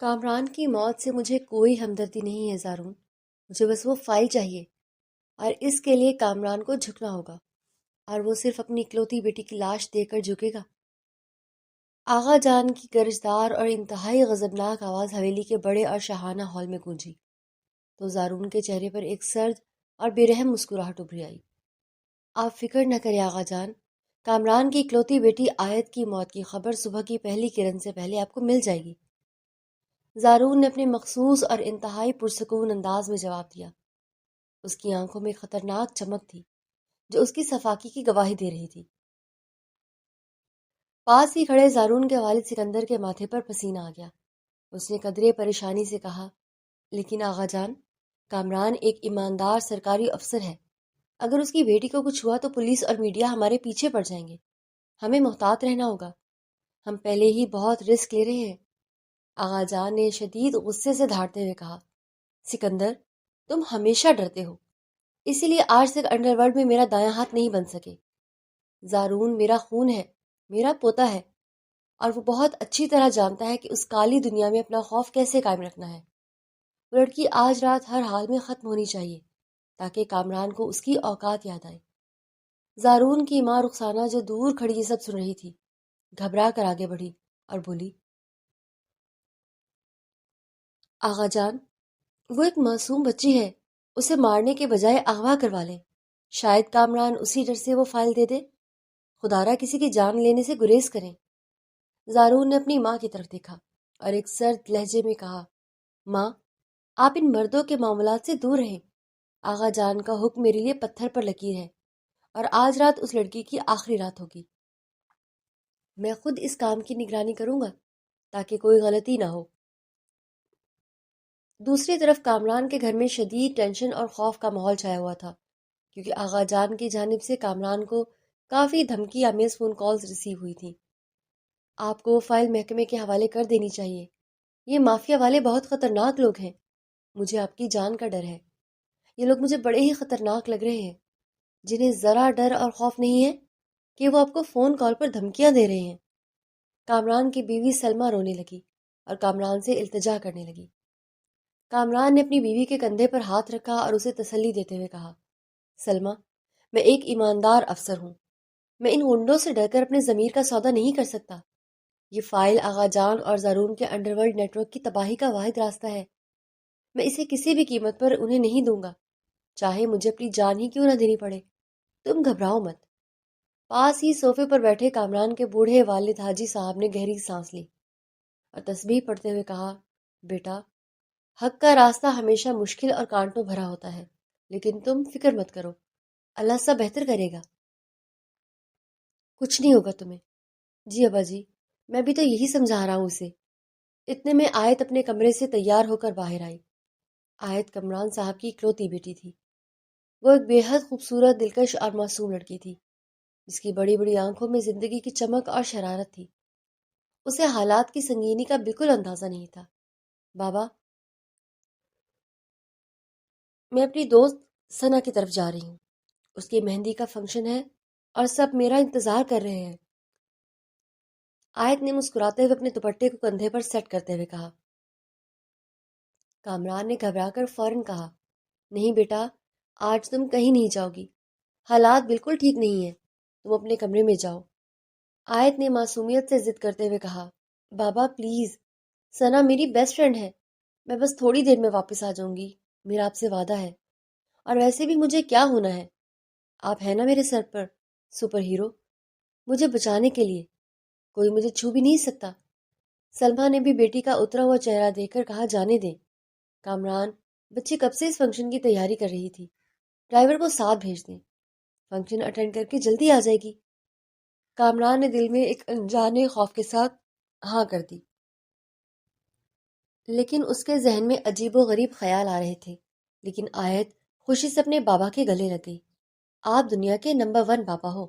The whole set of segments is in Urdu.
کامران کی موت سے مجھے کوئی ہمدردی نہیں ہے زارون، مجھے بس وہ فائل چاہیے، اور اس کے لیے کامران کو جھکنا ہوگا، اور وہ صرف اپنی اکلوتی بیٹی کی لاش دے کر جھکے گا۔ آغا جان کی گرجدار اور انتہائی غضبناک آواز حویلی کے بڑے اور شاہانہ ہال میں گونجی تو زارون کے چہرے پر ایک سرد اور بے رحم مسکراہٹ ابھری آئی۔ آپ فکر نہ کریں آغا جان، کامران کی اکلوتی بیٹی آیت کی موت کی خبر صبح کی پہلی کرن سے پہلے آپ کو مل جائے گی۔ زارون نے اپنے مخصوص اور انتہائی پرسکون انداز میں جواب دیا۔ اس کی آنکھوں میں خطرناک چمک تھی جو اس کی صفاکی کی گواہی دے رہی تھی۔ پاس ہی کھڑے زارون کے والد سکندر کے ماتھے پر پسینہ آ گیا۔ اس نے قدرے پریشانی سے کہا، لیکن آغا جان، کامران ایک ایماندار سرکاری افسر ہے، اگر اس کی بیٹی کو کچھ ہوا تو پولیس اور میڈیا ہمارے پیچھے پڑ جائیں گے، ہمیں محتاط رہنا ہوگا، ہم پہلے ہی بہت رسک لے رہے ہیں۔ آغا جان نے شدید غصے سے دھاڑتے ہوئے کہا، سکندر، تم ہمیشہ ڈرتے ہو، اسی لیے آج تک انڈر ورلڈ میں میرا دایاں ہاتھ نہیں بن سکے۔ زارون میرا خون ہے، میرا پوتا ہے، اور وہ بہت اچھی طرح جانتا ہے کہ اس کالی دنیا میں اپنا خوف کیسے قائم رکھنا ہے۔ وہ لڑکی آج رات ہر حال میں ختم ہونی چاہیے تاکہ کامران کو اس کی اوقات یاد آئے۔ زارون کی ماں رخسانہ جو دور کھڑی یہ سب سن رہی تھی، گھبرا کر آگے بڑھی اور بولی، آغا جان، وہ ایک معصوم بچی ہے، اسے مارنے کے بجائے اغوا کروا لیں، شاید کامران اسی ڈر سے وہ فائل دے دے، خدارا کسی کی جان لینے سے گریز کریں۔ زارون نے اپنی ماں کی طرف دیکھا اور ایک سرد لہجے میں کہا، ماں، آپ ان مردوں کے معاملات سے دور رہیں، آغا جان کا حکم میرے لیے پتھر پر لکیر ہے، اور آج رات اس لڑکی کی آخری رات ہوگی۔ میں خود اس کام کی نگرانی کروں گا تاکہ کوئی غلطی نہ ہو۔ دوسری طرف کامران کے گھر میں شدید ٹینشن اور خوف کا ماحول چھایا ہوا تھا، کیونکہ آغا جان کی جانب سے کامران کو کافی دھمکی آمیز فون کالز ریسیو ہوئی تھیں۔ آپ کو وہ فائل محکمے کے حوالے کر دینی چاہیے، یہ مافیا والے بہت خطرناک لوگ ہیں، مجھے آپ کی جان کا ڈر ہے، یہ لوگ مجھے بڑے ہی خطرناک لگ رہے ہیں، جنہیں ذرا ڈر اور خوف نہیں ہے کہ وہ آپ کو فون کال پر دھمکیاں دے رہے ہیں۔ کامران کی بیوی سلمہ رونے لگی اور کامران سے التجا کرنے لگی۔ کامران نے اپنی بیوی کے کندھے پر ہاتھ رکھا اور اسے تسلی دیتے ہوئے کہا، سلمہ، میں ایک ایماندار افسر ہوں، میں ان غنڈوں سے ڈر کر اپنے ضمیر کا سودا نہیں کر سکتا۔ یہ فائل آغا جان اور زارون کے انڈر ورلڈ نیٹ ورک کی تباہی کا واحد راستہ ہے، میں اسے کسی بھی قیمت پر انہیں نہیں دوں گا، چاہے مجھے اپنی جان ہی کیوں نہ دینی پڑے۔ تم گھبراؤ مت۔ پاس ہی صوفے پر بیٹھے کامران کے بوڑھے والد حاجی صاحب نے گہری سانس لی اور تسبیح پڑھتے ہوئے کہا، بیٹا، حق کا راستہ ہمیشہ مشکل اور کانٹوں بھرا ہوتا ہے، لیکن تم فکر مت کرو، اللہ سب بہتر کرے گا، کچھ نہیں ہوگا تمہیں۔ جی ابا جی، میں بھی تو یہی سمجھا رہا ہوں اسے۔ اتنے میں آیت اپنے کمرے سے تیار ہو کر باہر آئی۔ آیت کمران صاحب کی اکلوتی بیٹی تھی۔ وہ ایک بے حد خوبصورت، دلکش اور معصوم لڑکی تھی جس کی بڑی بڑی آنکھوں میں زندگی کی چمک اور شرارت تھی۔ اسے حالات کی سنگینی کا بالکل اندازہ نہیں تھا۔ بابا، میں اپنی دوست ثنا کی طرف جا رہی ہوں، اس کی مہندی کا فنکشن ہے اور سب میرا انتظار کر رہے ہیں۔ آیت نے مسکراتے ہوئے اپنے دوپٹے کو کندھے پر سیٹ کرتے ہوئے کہا۔ کامران نے گھبرا کر فوراً کہا، نہیں بیٹا، آج تم کہیں نہیں جاؤ گی، حالات بالکل ٹھیک نہیں ہیں، تم اپنے کمرے میں جاؤ۔ آیت نے معصومیت سے ضد کرتے ہوئے کہا، بابا پلیز، ثنا میری بیسٹ فرینڈ ہے، میں بس تھوڑی دیر میں واپس آ جاؤں گی، میرا آپ سے وعدہ ہے، اور ویسے بھی مجھے کیا ہونا ہے، آپ ہیں نا میرے سر پر سپر ہیرو، مجھے بچانے کے لیے کوئی مجھے چھو بھی نہیں سکتا۔ سلمہ نے بھی بیٹی کا اترا ہوا چہرہ دیکھ کر کہا، جانے دیں کامران، بچی کب سے اس فنکشن کی تیاری کر رہی تھی، ڈرائیور کو ساتھ بھیج دیں، فنکشن اٹینڈ کر کے جلدی آ جائے گی۔ کامران نے دل میں ایک انجانے خوف کے ساتھ ہاں کر دی، لیکن اس کے ذہن میں عجیب و غریب خیال آ رہے تھے۔ لیکن آیت خوشی سے اپنے بابا کے گلے لگ گئی۔ آپ دنیا کے نمبر 1 بابا ہو،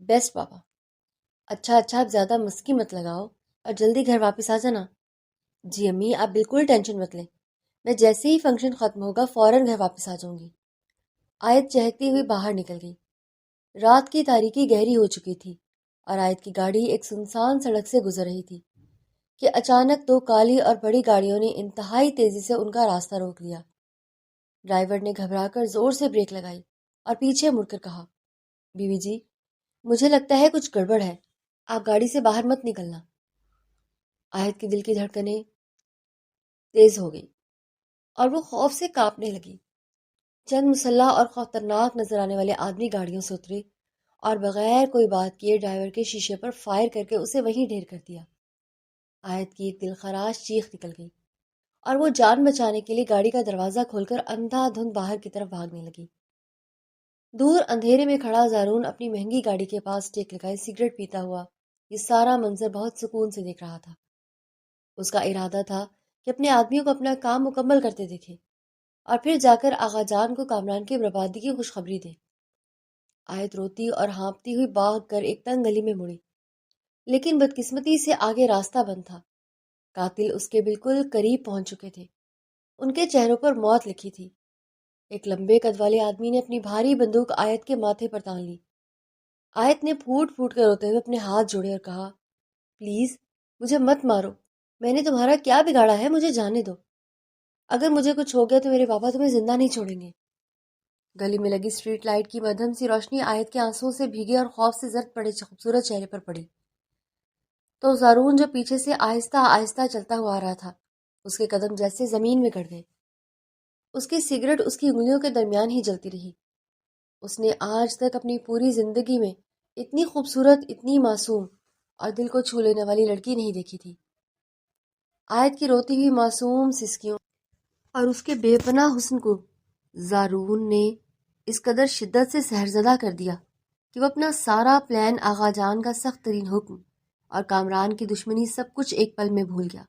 بیسٹ بابا۔ اچھا اچھا، آپ زیادہ مسکی مت لگاؤ اور جلدی گھر واپس آ جانا۔ جی امی، آپ بالکل ٹینشن مت لیں، میں جیسے ہی فنکشن ختم ہوگا فوراً گھر واپس آ جاؤں گی۔ آیت چہکتی ہوئی باہر نکل گئی۔ رات کی تاریکی گہری ہو چکی تھی اور آیت کی گاڑی ایک سنسان سڑک سے گزر رہی تھی۔ کہ اچانک دو کالی اور بڑی گاڑیوں نے انتہائی تیزی سے ان کا راستہ روک لیا۔ ڈرائیور نے گھبرا کر زور سے بریک لگائی اور پیچھے مڑ کر کہا، بیوی جی، مجھے لگتا ہے کچھ گڑبڑ ہے، آپ گاڑی سے باہر مت نکلنا۔ آیت کے دل کی دھڑکنیں تیز ہو گئی اور وہ خوف سے کانپنے لگی۔ چند مسلح اور خطرناک نظر آنے والے آدمی گاڑیوں سے اترے اور بغیر کوئی بات کیے ڈرائیور کے شیشے پر فائر کر کے اسے وہیں ڈھیر کر دیا۔ آیت کی ایک دل خراش چیخ نکل گئی اور وہ جان بچانے کے لیے گاڑی کا دروازہ کھول کر اندھا دھند باہر کی طرف بھاگنے لگی۔ دور اندھیرے میں کھڑا زارون اپنی مہنگی گاڑی کے پاس ٹیک لگائے سگریٹ پیتا ہوا یہ سارا منظر بہت سکون سے دیکھ رہا تھا۔ اس کا ارادہ تھا کہ اپنے آدمیوں کو اپنا کام مکمل کرتے دیکھے اور پھر جا کر آغا جان کو کامران کی بربادی کی خوشخبری دے۔ آیت روتی اور ہانپتی ہوئی بھاگ کر ایک تنگ گلی میں مڑی، لیکن بدقسمتی سے آگے راستہ بند تھا۔ قاتل اس کے بالکل قریب پہنچ چکے تھے، ان کے چہروں پر موت لکھی تھی۔ ایک لمبے قد والے آدمی نے اپنی بھاری بندوق آیت کے ماتھے پر تان لی۔ آیت نے پھوٹ پھوٹ کر روتے ہوئے اپنے ہاتھ جوڑے اور کہا، پلیز مجھے مت مارو، میں نے تمہارا کیا بگاڑا ہے، مجھے جانے دو۔ اگر مجھے کچھ ہو گیا تو میرے پاپا تمہیں زندہ نہیں چھوڑیں گے۔ گلی میں لگی اسٹریٹ لائٹ کی مدھم سی روشنی آیت کے آنسوؤں سے بھیگے اور خوف سے زرد پڑے خوبصورت چہرے پر پڑی تو زارون جو پیچھے سے آہستہ آہستہ چلتا ہوا آ رہا تھا، اس کے قدم جیسے زمین میں گڑ گئے۔ اس کی سگریٹ اس کی انگلیوں کے درمیان ہی جلتی رہی۔ اس نے آج تک اپنی پوری زندگی میں اتنی خوبصورت، اتنی معصوم اور دل کو چھو لینے والی لڑکی نہیں دیکھی تھی۔ آیت کی روتی ہوئی معصوم سسکیوں اور اس کے بے پناہ حسن کو زارون نے اس قدر شدت سے سحرزدہ کر دیا کہ وہ اپنا سارا پلان، آغا جان کا سخت ترین حکم اور کامران کی دشمنی سب کچھ ایک پل میں بھول گیا۔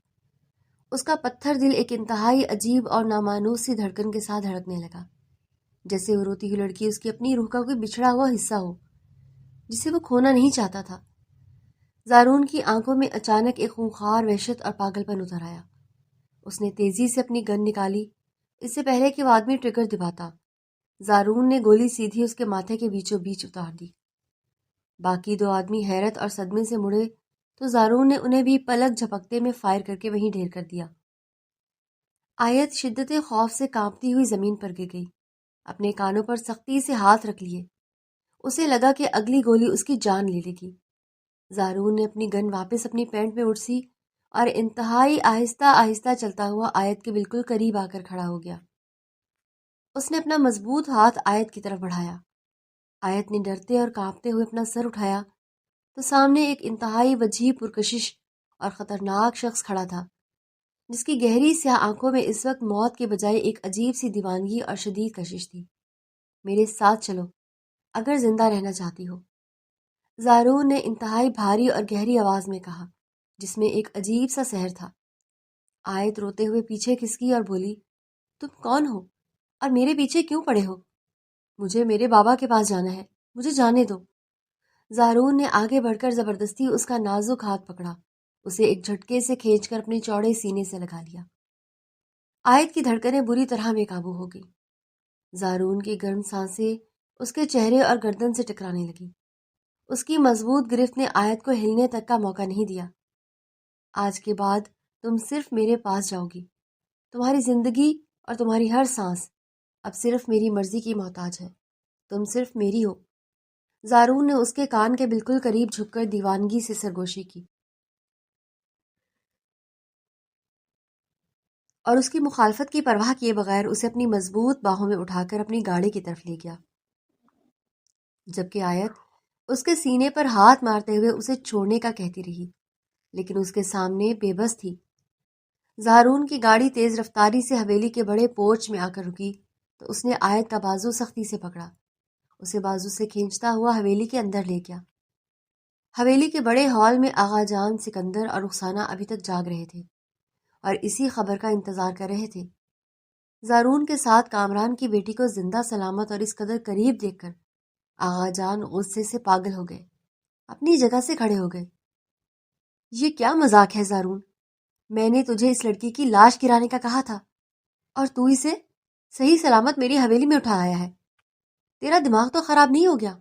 اس کا پتھر دل ایک انتہائی عجیب اور نامانوس سی دھڑکن کے ساتھ دھڑکنے لگا، جیسے وہ روتی ہوئی لڑکی اس کی اپنی روح کا کوئی بچھڑا ہوا حصہ ہو جسے وہ کھونا نہیں چاہتا تھا۔ زارون کی آنکھوں میں اچانک ایک خونخوار وحشت اور پاگل پن اتر آیا۔ اس نے تیزی سے اپنی گن نکالی، اس سے پہلے کہ وہ آدمی ٹریگر دباتا۔ زارون نے گولی سیدھی اس کے ماتھے کے بیچوں بیچ اتار دی۔ باقی دو آدمی حیرت اور صدمے سے مڑے تو زارون نے انہیں بھی پلک جھپکتے میں فائر کر کے وہیں ڈھیر کر دیا۔ آیت شدت خوف سے کانپتی ہوئی زمین پر گر گئی، اپنے کانوں پر سختی سے ہاتھ رکھ لیے۔ اسے لگا کہ اگلی گولی اس کی جان لے لے گی۔ زارون نے اپنی گن واپس اپنی پینٹ میں اٹسی اور انتہائی آہستہ آہستہ چلتا ہوا آیت کے بالکل قریب آ کر کھڑا ہو گیا۔ اس نے اپنا مضبوط ہاتھ آیت کی طرف بڑھایا۔ آیت نے ڈرتے اور کانپتے ہوئے اپنا سر اٹھایا تو سامنے ایک انتہائی وجیح پرکشش اور خطرناک شخص کھڑا تھا، جس کی گہری سیاہ آنکھوں میں اس وقت موت کے بجائے ایک عجیب سی دیوانگی اور شدید کشش تھی۔ میرے ساتھ چلو اگر زندہ رہنا چاہتی ہو، زارون نے انتہائی بھاری اور گہری آواز میں کہا، جس میں ایک عجیب سا سحر تھا۔ آیت روتے ہوئے پیچھے کھسکی اور بولی، تم کون ہو اور میرے پیچھے کیوں پڑے ہو؟ مجھے میرے بابا کے پاس جانا ہے، مجھے جانے دو۔ زارون نے آگے بڑھ کر زبردستی اس کا نازک ہاتھ پکڑا، اسے ایک جھٹکے سے کھینچ کر اپنے چوڑے سینے سے لگا لیا۔ آیت کی دھڑکنیں بری طرح بے قابو ہو گئی۔ زارون کی گرم سانسیں اس کے چہرے اور گردن سے ٹکرانے لگی۔ اس کی مضبوط گرفت نے آیت کو ہلنے تک کا موقع نہیں دیا۔ آج کے بعد تم صرف میرے پاس جاؤ گی، تمہاری زندگی اور تمہاری ہر سانس اب صرف میری مرضی کی محتاج ہے، تم صرف میری ہو۔ زارون نے اس کے کان کے بالکل قریب جھک کر دیوانگی سے سرگوشی کی اور اس کی مخالفت کی پرواہ کیے بغیر اسے اپنی مضبوط باہوں میں اٹھا کر اپنی گاڑی کی طرف لے گیا، جبکہ آیت اس کے سینے پر ہاتھ مارتے ہوئے اسے چھوڑنے کا کہتی رہی، لیکن اس کے سامنے بے بس تھی۔ زارون کی گاڑی تیز رفتاری سے حویلی کے بڑے پورچ میں آ کر رکی تو اس نے آیت کا بازو سختی سے پکڑا، اسے بازو سے کھینچتا ہوا حویلی کے اندر لے گیا۔ حویلی کے بڑے ہال میں آغا جان، سکندر اور رخسانہ ابھی تک جاگ رہے تھے اور اسی خبر کا انتظار کر رہے تھے۔ زارون کے ساتھ کامران کی بیٹی کو زندہ سلامت اور اس قدر قریب دیکھ کر آغا جان غصے سے پاگل ہو گئے، اپنی جگہ سے کھڑے ہو گئے۔ یہ کیا مذاق ہے زارون؟ میں نے تجھے اس لڑکی کی لاش گرانے کا کہا تھا اور تو اسے صحیح سلامت میری حویلی میں اٹھا آیا ہے، تیرا دماغ تو خراب نہیں ہو گیا؟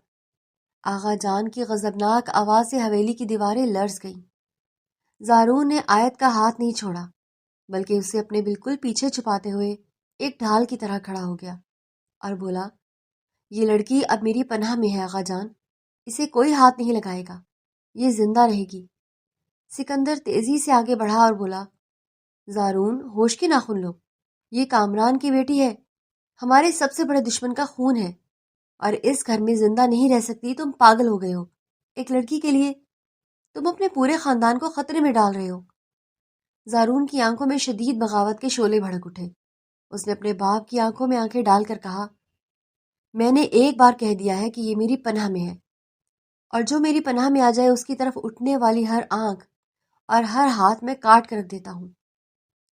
آغا جان کی غضبناک آواز سے حویلی کی دیواریں لرز گئیں۔ زارون نے آیت کا ہاتھ نہیں چھوڑا بلکہ اسے اپنے بالکل پیچھے چھپاتے ہوئے ایک ڈھال کی طرح کھڑا ہو گیا اور بولا، یہ لڑکی اب میری پناہ میں ہے آقا جان، اسے کوئی ہاتھ نہیں لگائے گا، یہ زندہ رہے گی۔ سکندر تیزی سے آگے بڑھا اور بولا، زارون ہوش کے ناخن لو، یہ کامران کی بیٹی ہے، ہمارے سب سے بڑے دشمن کا خون ہے، اور اس گھر میں زندہ نہیں رہ سکتی۔ تم پاگل ہو گئے ہو، ایک لڑکی کے لیے تم اپنے پورے خاندان کو خطرے میں ڈال رہے ہو۔ زارون کی آنکھوں میں شدید بغاوت کے شعلے بھڑک اٹھے۔ اس نے اپنے باپ کی آنکھوں میں آنکھیں ڈال کر کہا، میں نے ایک بار کہہ دیا ہے کہ یہ میری پناہ میں ہے، اور جو میری پناہ میں آ جائے اس کی طرف اٹھنے والی ہر آنکھ اور ہر ہاتھ میں کاٹ کر رکھ دیتا ہوں،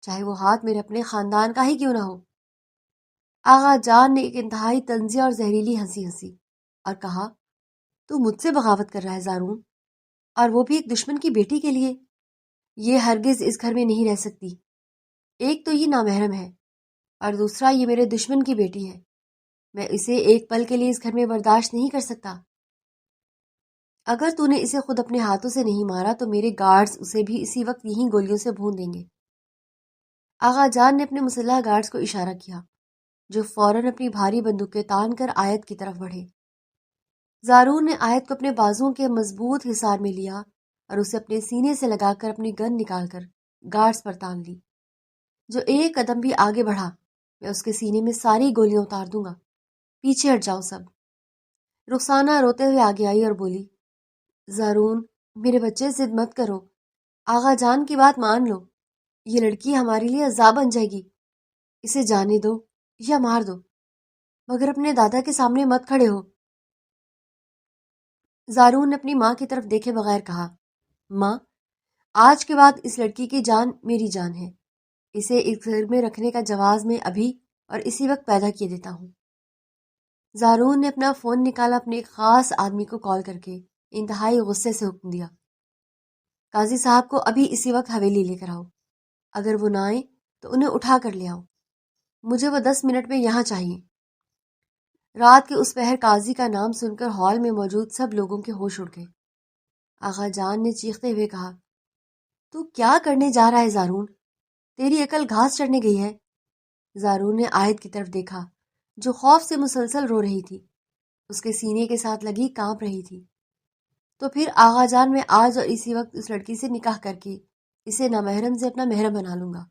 چاہے وہ ہاتھ میرے اپنے خاندان کا ہی کیوں نہ ہو۔ آغا جان نے ایک انتہائی طنزیہ اور زہریلی ہنسی ہنسی اور کہا، تو مجھ سے بغاوت کر رہا ہے زارون، اور وہ بھی ایک دشمن کی بیٹی کے لیے؟ یہ ہرگز اس گھر میں نہیں رہ سکتی۔ ایک تو یہ نامحرم ہے، اور دوسرا یہ میرے دشمن کی بیٹی ہے، میں اسے ایک پل کے لیے اس گھر میں برداشت نہیں کر سکتا۔ اگر تو نے اسے خود اپنے ہاتھوں سے نہیں مارا تو میرے گارڈز اسے بھی اسی وقت یہیں گولیوں سے بھون دیں گے۔ آغا جان نے اپنے مسلح گارڈز کو اشارہ کیا، جو فوراً اپنی بھاری بندوقیں تان کر آیت کی طرف بڑھے۔ زارون نے آیت کو اپنے بازوؤں کے مضبوط حصار میں لیا اور اسے اپنے سینے سے لگا کر اپنی گن نکال کر گارڈز پر تان لی۔ جو ایک قدم بھی آگے بڑھا میں اس کے سینے میں ساری گولیاں اتار دوں گا، پیچھے ہٹ جاؤ سب۔ رخسانہ روتے ہوئے آگے آئی اور بولی، زارون میرے بچے، ضد مت کرو، آغا جان کی بات مان لو، یہ لڑکی ہمارے لیے عذاب بن جائے گی، اسے جانے دو یا مار دو، مگر اپنے دادا کے سامنے مت کھڑے ہو۔ زارون نے اپنی ماں کی طرف دیکھے بغیر کہا، ماں، آج کے بعد اس لڑکی کی جان میری جان ہے، اسے اس گھر میں رکھنے کا جواز میں ابھی اور اسی وقت پیدا کیے دیتا ہوں۔ زارون نے اپنا فون نکالا، اپنے ایک خاص آدمی کو کال کر کے انتہائی غصے سے حکم دیا، قاضی صاحب کو ابھی اسی وقت حویلی لے کر آؤ، اگر وہ نہ آئے تو انہیں اٹھا کر لے آؤ، مجھے وہ 10 منٹ میں یہاں چاہیے۔ رات کے اس پہر قاضی کا نام سن کر ہال میں موجود سب لوگوں کے ہوش اڑ گئے۔ آغا جان نے چیختے ہوئے کہا، تو کیا کرنے جا رہا ہے زارون؟ تیری عقل گھاس چڑھنے گئی ہے۔ زارون نے آیت کی طرف دیکھا جو خوف سے مسلسل رو رہی تھی، اس کے سینے کے ساتھ لگی کانپ رہی تھی۔ تو پھر آغا جان، میں آج اور اسی وقت اس لڑکی سے نکاح کر کے اسے نامحرم سے اپنا محرم بنا لوں گا،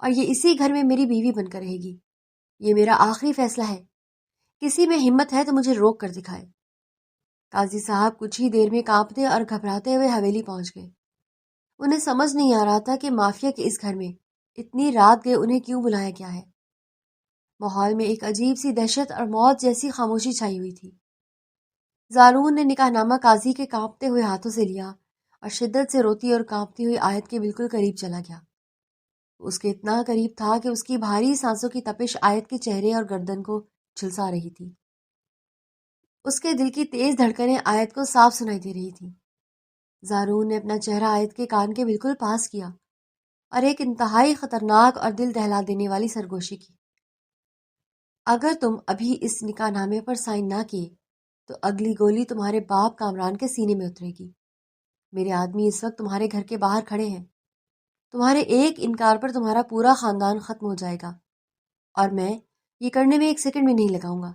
اور یہ اسی گھر میں میری بیوی بن کر رہے گی۔ یہ میرا آخری فیصلہ ہے، کسی میں ہمت ہے تو مجھے روک کر دکھائے۔ قاضی صاحب کچھ ہی دیر میں کانپتے اور گھبراتے ہوئے حویلی پہنچ گئے۔ انہیں سمجھ نہیں آ رہا تھا کہ مافیا کے اس گھر میں اتنی رات گئے انہیں کیوں بلایا گیا ہے۔ ماحول میں ایک عجیب سی دہشت اور موت جیسی خاموشی چھائی ہوئی تھی۔ زارون نے نکاح نامہ قاضی کے کانپتے ہوئے ہاتھوں سے لیا اور شدت سے روتی اور کانپتی ہوئی آیت کے بالکل قریب چلا گیا۔ اس کے اتنا قریب تھا کہ اس کی بھاری سانسوں کی تپش آیت کے چہرے اور گردن کو جھلسا رہی تھی۔ اس کے دل کی تیز دھڑکنیں آیت کو صاف سنائی دے رہی تھی۔ زارون نے اپنا چہرہ آیت کے کان کے بالکل پاس کیا اور ایک انتہائی خطرناک اور دل دہلا دینے والی سرگوشی کی، اگر تم ابھی اس نکاح نامے پر سائن نہ کیے تو اگلی گولی تمہارے باپ کامران کے سینے میں اترے گی۔ میرے آدمی اس وقت تمہارے گھر کے باہر کھڑے ہیں، تمہارے ایک انکار پر تمہارا پورا خاندان ختم ہو جائے گا، اور میں یہ کرنے میں 1 سیکنڈ بھی نہیں لگاؤں گا۔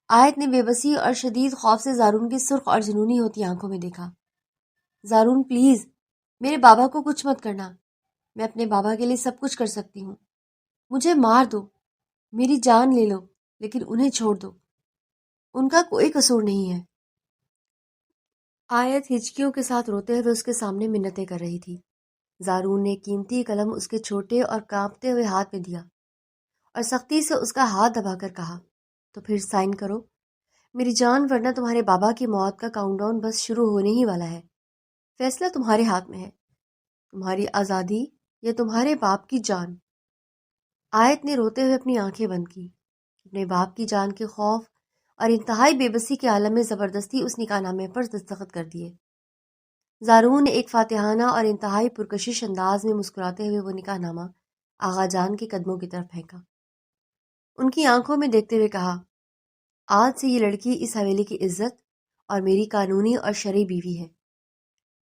آیت نے بے بسی اور شدید خوف سے زارون کی سرخ اور جنونی ہوتی آنکھوں میں دیکھا۔ زارون پلیز، میرے بابا کو کچھ مت کرنا، میں اپنے بابا کے لیے سب کچھ کر سکتی ہوں، مجھے مار دو، میری جان لے لو، لیکن انہیں چھوڑ دو، ان کا کوئی قصور نہیں ہے۔ آیت ہچکیوں کے ساتھ روتے ہوئے اس کے سامنے منتیں کر رہی تھی۔ زارون نے قیمتی قلم اس کے چھوٹے اور کانپتے ہوئے ہاتھ میں دیا اور سختی سے اس کا ہاتھ دبا کر کہا، تو پھر سائن کرو میری جان، ورنہ تمہارے بابا کی موت کا کاؤنٹ ڈاؤن بس شروع ہونے ہی والا ہے۔ فیصلہ تمہارے ہاتھ میں ہے، تمہاری آزادی یا تمہارے باپ کی جان۔ آیت نے روتے ہوئے اپنی آنکھیں بند کی، اپنے باپ کی جان کے خوف اور انتہائی بے بسی کے عالم میں زبردستی اس نکاح نامے پر دستخط کر دیے۔ زارون نے ایک فاتحانہ اور انتہائی پرکشش انداز میں مسکراتے ہوئے وہ نکاح نامہ آغا جان کے قدموں کی طرف پھینکا۔ ان کی آنکھوں میں دیکھتے ہوئے کہا، آج سے یہ لڑکی اس حویلی کی عزت اور میری قانونی اور شرعی بیوی ہے۔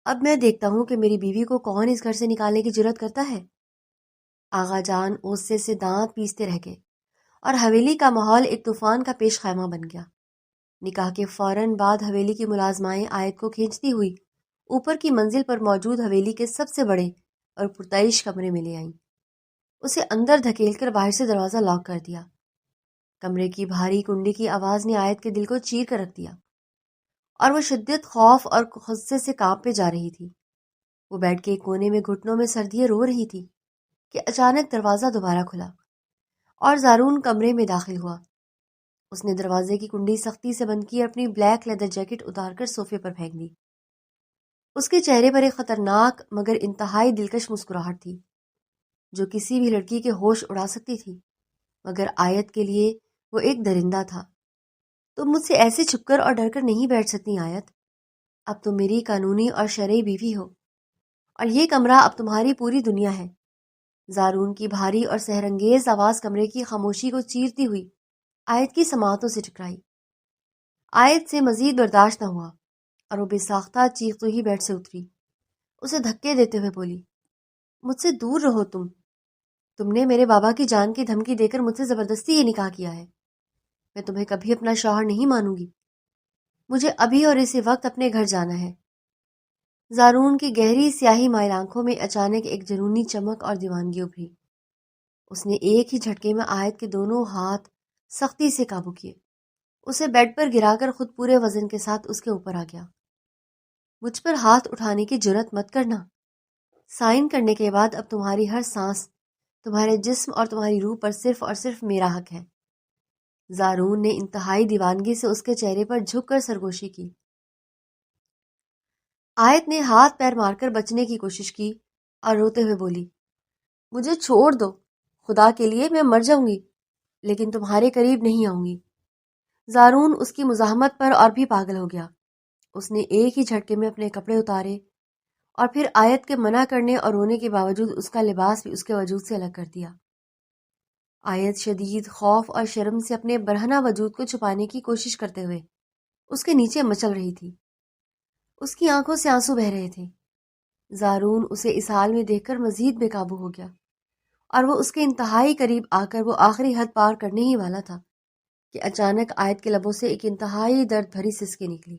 اب میں دیکھتا ہوں کہ میری بیوی کو کون اس گھر سے نکالنے کی جرت کرتا ہے۔ آغا جان غصے سے دانت پیستے رہ گئے اور حویلی کا ماحول ایک طوفان کا پیش خیمہ بن گیا۔ نکاح کے فوراً بعد حویلی کی ملازمائیں آیت کو کھینچتی ہوئی اوپر کی منزل پر موجود حویلی کے سب سے بڑے اور پرتعیش کمرے میں لے آئیں۔ اسے اندر دھکیل کر باہر سے دروازہ لاک کر دیا۔ کمرے کی بھاری کنڈی کی آواز نے آیت کے دل کو چیر کر رکھ دیا اور وہ شدت خوف اور غصے سے کانپے جا رہی تھی۔ وہ بیڈ کے ایک کونے میں گھٹنوں میں سر دیے رو رہی تھی کہ اچانک دروازہ دوبارہ کھلا اور زارون کمرے میں داخل ہوا۔ اس نے دروازے کی کنڈی سختی سے بند کی اور اپنی بلیک لیدر جیکٹ اتار کر صوفے پر پھینک دی۔ اس کے چہرے پر ایک خطرناک مگر انتہائی دلکش مسکراہٹ تھی جو کسی بھی لڑکی کے ہوش اڑا سکتی تھی، مگر آیت کے لیے وہ ایک درندہ تھا۔ تم مجھ سے ایسے چھپ کر اور ڈر کر نہیں بیٹھ سکتی آیت۔ اب تم میری قانونی اور شرعی بیوی ہو اور یہ کمرہ اب تمہاری پوری دنیا ہے۔ زارون کی بھاری اور سحرانگیز آواز کمرے کی خاموشی کو چیرتی ہوئی آیت کی سماعتوں سے ٹکرائی۔ آیت سے مزید برداشت نہ ہوا اور وہ بے ساختہ چیختے ہی بیڈ سے اتری۔ اسے دھکے دیتے ہوئے بولی، مجھ سے دور رہو تم نے میرے بابا کی جان کی دھمکی دے کر مجھ سے زبردستی یہ نکاح کیا ہے۔ میں تمہیں کبھی اپنا شوہر نہیں مانوں گی۔ مجھے ابھی اور اسی وقت اپنے گھر جانا ہے۔ زارون کی گہری سیاہی مائل آنکھوں میں اچانک ایک جنونی چمک اور دیوانگی ابھری۔ اس نے ایک ہی جھٹکے میں آیت کے دونوں ہاتھ سختی سے قابو کیے، اسے بیڈ پر گرا کر خود پورے وزن کے ساتھ اس کے اوپر آ گیا۔ مجھ پر ہاتھ اٹھانے کی جرت مت کرنا۔ سائن کرنے کے بعد اب تمہاری ہر سانس، تمہارے جسم اور تمہاری روح پر صرف اور صرف میرا حق ہے۔ زارون نے انتہائی دیوانگی سے اس کے چہرے پر جھک کر سرگوشی کی۔ آیت نے ہاتھ پیر مار کر بچنے کی کوشش کی اور روتے ہوئے بولی، مجھے چھوڑ دو، خدا کے لیے میں مر جاؤں گی لیکن تمہارے قریب نہیں آؤں گی۔ زارون اس کی مزاحمت پر اور بھی پاگل ہو گیا۔ اس نے ایک ہی جھٹکے میں اپنے کپڑے اتارے اور پھر آیت کے منع کرنے اور رونے کے باوجود اس کا لباس بھی اس کے وجود سے الگ کر دیا۔ آیت شدید خوف اور شرم سے اپنے برہنہ وجود کو چھپانے کی کوشش کرتے ہوئے اس کے نیچے مچل رہی تھی۔ اس کی آنکھوں سے آنسو بہہ رہے تھے۔ زارون اسے اس حال میں دیکھ کر مزید بے قابو ہو گیا اور وہ اس کے انتہائی قریب آ کر وہ آخری حد پار کرنے ہی والا تھا کہ اچانک آیت کے لبوں سے ایک انتہائی درد بھری سسکی نکلی۔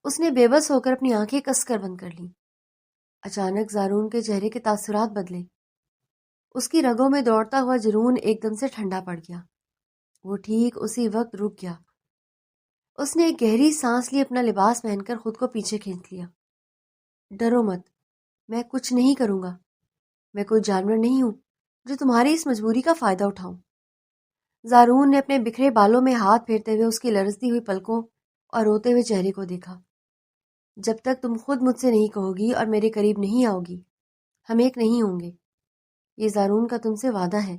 اس نے بے بس ہو کر اپنی آنکھیں کس کر بند کر لیں۔ اچانک زارون کے چہرے کے تاثرات بدلے۔ اس کی رگوں میں دوڑتا ہوا جنون ایک دم سے ٹھنڈا پڑ گیا۔ وہ ٹھیک اسی وقت رک گیا۔ اس نے ایک گہری سانس لی، اپنا لباس پہن کر خود کو پیچھے کھینچ لیا۔ ڈرو مت، میں کچھ نہیں کروں گا۔ میں کوئی جانور نہیں ہوں جو تمہاری اس مجبوری کا فائدہ اٹھاؤں۔ زارون نے اپنے بکھرے بالوں میں ہاتھ پھیرتے ہوئے اس کی لرزتی ہوئی پلکوں اور روتے ہوئے چہرے کو دیکھا۔ جب تک تم خود مجھ سے نہیں کہو گی اور میرے قریب نہیں آؤ گی، ہم ایک نہیں ہوں گے۔ یہ زارون کا تم سے وعدہ ہے۔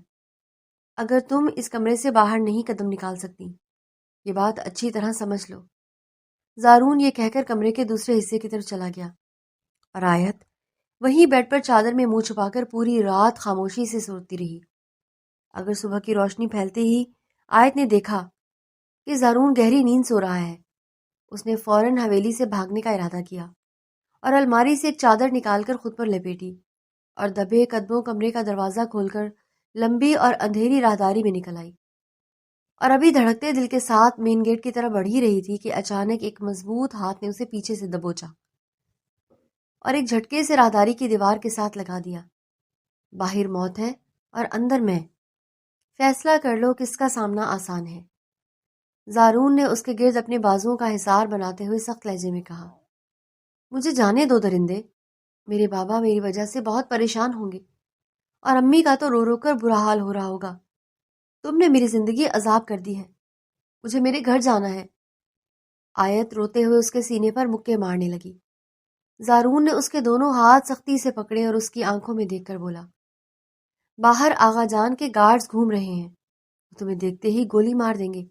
اگر تم اس کمرے سے باہر نہیں قدم نکال سکتی، یہ بات اچھی طرح سمجھ لو۔ زارون یہ کہہ کر کمرے کے دوسرے حصے کی طرف چلا گیا اور آیت وہیں بیڈ پر چادر میں منہ چھپا کر پوری رات خاموشی سے سوتی رہی۔ اگر صبح کی روشنی پھیلتے ہی آیت نے دیکھا کہ زارون گہری نیند سو رہا ہے، اس نے فوراً حویلی سے بھاگنے کا ارادہ کیا اور الماری سے ایک چادر نکال کر خود پر لپیٹی اور دبے قدموں کمرے کا دروازہ کھول کر لمبی اور اندھیری راہداری میں نکل آئی۔ اور ابھی دھڑکتے دل کے ساتھ مین گیٹ کی طرف بڑھ ہی رہی تھی کہ اچانک ایک مضبوط ہاتھ نے اسے پیچھے سے دبوچا اور ایک جھٹکے سے راہداری کی دیوار کے ساتھ لگا دیا۔ باہر موت ہے اور اندر میں، فیصلہ کر لو کس کا سامنا آسان ہے۔ زارون نے اس کے گرد اپنے بازوؤں کا حصار بناتے ہوئے سخت لہجے میں کہا، مجھے جانے دو درندے، میرے بابا میری وجہ سے بہت پریشان ہوں گے اور امی کا تو رو رو کر برا حال ہو رہا ہوگا۔ تم نے میری زندگی عذاب کر دی ہے، مجھے میرے گھر جانا ہے۔ آیت روتے ہوئے اس کے سینے پر مکے مارنے لگی۔ زارون نے اس کے دونوں ہاتھ سختی سے پکڑے اور اس کی آنکھوں میں دیکھ کر بولا، باہر آغا جان کے گارڈز گھوم رہے ہیں، تمہیں دیکھتے ہی گولی مار دیں گے،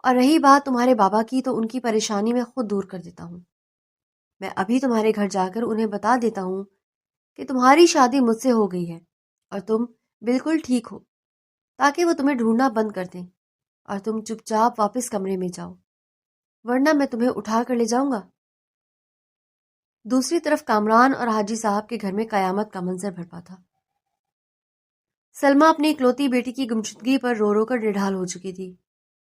اور رہی بات تمہارے بابا کی تو ان کی پریشانی میں خود دور کر دیتا ہوں۔ میں ابھی تمہارے گھر جا کر انہیں بتا دیتا ہوں کہ تمہاری شادی مجھ سے ہو گئی ہے اور تم بالکل ٹھیک ہو، تاکہ وہ تمہیں ڈھونڈنا بند کر دیں اور تم چپ چاپ واپس کمرے میں جاؤ، ورنہ میں تمہیں اٹھا کر لے جاؤں گا۔ دوسری طرف کامران اور حاجی صاحب کے گھر میں قیامت کا منظر بھرپا تھا۔ سلمہ اپنی اکلوتی بیٹی کی گمشدگی پر رو رو کر نڈھال ہو چکی تھی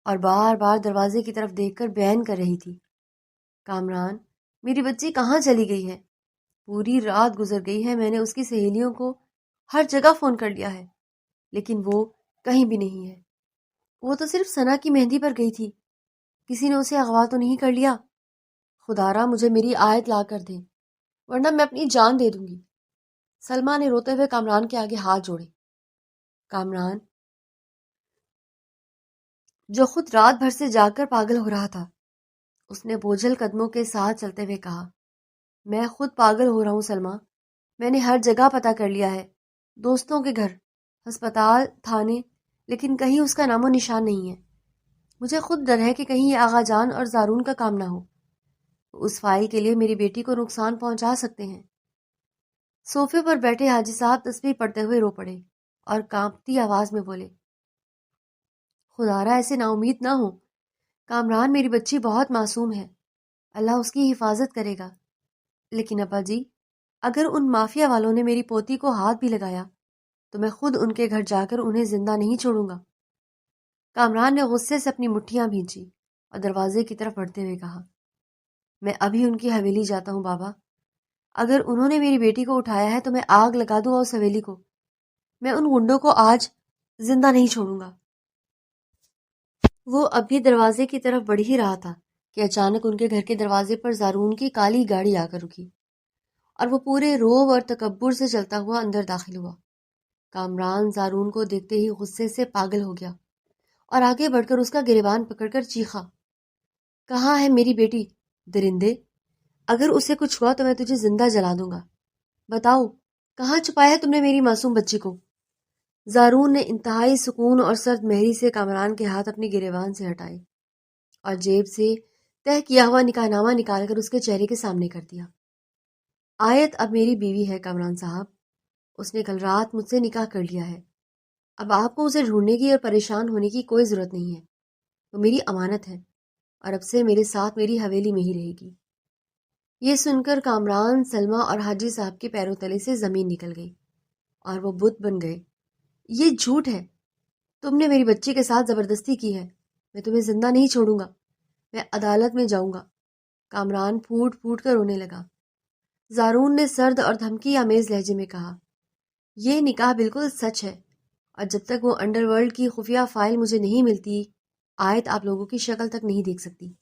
اور بار بار دروازے کی طرف دیکھ کر بیان کر رہی تھی، کامران، میری بچی کہاں چلی گئی ہے؟ پوری رات گزر گئی ہے، میں نے اس کی سہیلیوں کو ہر جگہ فون کر لیا ہے، لیکن وہ کہیں بھی نہیں ہے۔ وہ تو صرف ثنا کی مہندی پر گئی تھی، کسی نے اسے اغوا تو نہیں کر لیا؟ خدا را مجھے میری آیت لا کر دے، ورنہ میں اپنی جان دے دوں گی۔ سلمہ نے روتے ہوئے کامران کے آگے ہاتھ جوڑے۔ کامران، جو خود رات بھر سے جاگ کر پاگل ہو رہا تھا، اس نے بوجھل قدموں کے ساتھ چلتے ہوئے کہا، میں خود پاگل ہو رہا ہوں سلمہ، میں نے ہر جگہ پتہ کر لیا ہے، دوستوں کے گھر، ہسپتال، تھانے، لیکن کہیں اس کا نام و نشان نہیں ہے۔ مجھے خود ڈر ہے کہ کہیں یہ آغا جان اور زارون کا کام نہ ہو، اس فائل کے لیے میری بیٹی کو نقصان پہنچا سکتے ہیں۔ صوفے پر بیٹھے حاجی صاحب تسبیح پڑھتے ہوئے رو پڑے اور کانپتی آواز میں بولے، خدارا ایسے نا امید نہ ہو، کامران میری بچی بہت معصوم ہے، اللہ اس کی حفاظت کرے گا، لیکن ابا جی، اگر ان مافیا والوں نے میری پوتی کو ہاتھ بھی لگایا تو میں خود ان کے گھر جا کر انہیں زندہ نہیں چھوڑوں گا۔ کامران نے غصے سے اپنی مٹھیاں بھینچی اور دروازے کی طرف بڑھتے ہوئے کہا، میں ابھی ان کی حویلی جاتا ہوں بابا، اگر انہوں نے میری بیٹی کو اٹھایا ہے تو میں آگ لگا دوں گا اس حویلی کو، میں ان گنڈوں کو آج زندہ نہیں چھوڑوں گا۔ وہ اب بھی دروازے کی طرف بڑھ ہی رہا تھا کہ اچانک ان کے گھر کے دروازے پر زارون کی کالی گاڑی آ کر رکی اور وہ پورے روب اور تکبر سے چلتا ہوا اندر داخل ہوا۔ کامران زارون کو دیکھتے ہی غصے سے پاگل ہو گیا اور آگے بڑھ کر اس کا گریبان پکڑ کر چیخا، کہاں ہے میری بیٹی؟ درندے، اگر اسے کچھ ہوا تو میں تجھے زندہ جلا دوں گا، بتاؤ کہاں چھپایا ہے تم نے میری معصوم بچی کو؟ زارون نے انتہائی سکون اور سرد مہری سے کامران کے ہاتھ اپنی گریبان سے ہٹائے اور جیب سے طے کیا ہوا نکاح نامہ نکال کر اس کے چہرے کے سامنے کر دیا۔ آیت اب میری بیوی ہے کامران صاحب، اس نے کل رات مجھ سے نکاح کر لیا ہے، اب آپ کو اسے ڈھونڈنے کی اور پریشان ہونے کی کوئی ضرورت نہیں ہے، وہ میری امانت ہے اور اب سے میرے ساتھ میری حویلی میں ہی رہے گی۔ یہ سن کر کامران، سلمہ اور حاجی صاحب کے پیروں تلے سے زمین نکل گئی اور وہ بت بن گئے۔ یہ جھوٹ ہے، تم نے میری بچی کے ساتھ زبردستی کی ہے، میں تمہیں زندہ نہیں چھوڑوں گا، میں عدالت میں جاؤں گا۔ کامران پھوٹ پھوٹ کر رونے لگا۔ زارون نے سرد اور دھمکی آمیز لہجے میں کہا، یہ نکاح بالکل سچ ہے اور جب تک وہ انڈر ورلڈ کی خفیہ فائل مجھے نہیں ملتی، آیت آپ لوگوں کی شکل تک نہیں دیکھ سکتی۔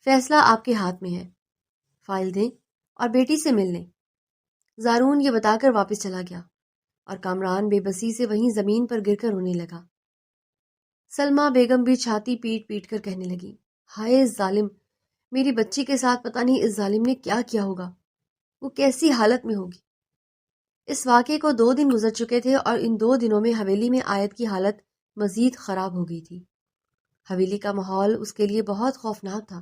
فیصلہ آپ کے ہاتھ میں ہے، فائل دیں اور بیٹی سے مل لیں۔ زارون یہ بتا کر واپس چلا گیا اور کامران بے بسی سے وہیں زمین پر گر کر رونے لگا۔ سلمہ بیگم بھی چھاتی پیٹ پیٹ کر کہنے لگی، ہائے ظالم، میری بچی کے ساتھ پتہ نہیں اس ظالم نے کیا کیا ہوگا، وہ کیسی حالت میں ہوگی۔ اس واقعے کو 2 دن گزر چکے تھے اور ان 2 دنوں میں حویلی میں آیت کی حالت مزید خراب ہو گئی تھی۔ حویلی کا ماحول اس کے لیے بہت خوفناک تھا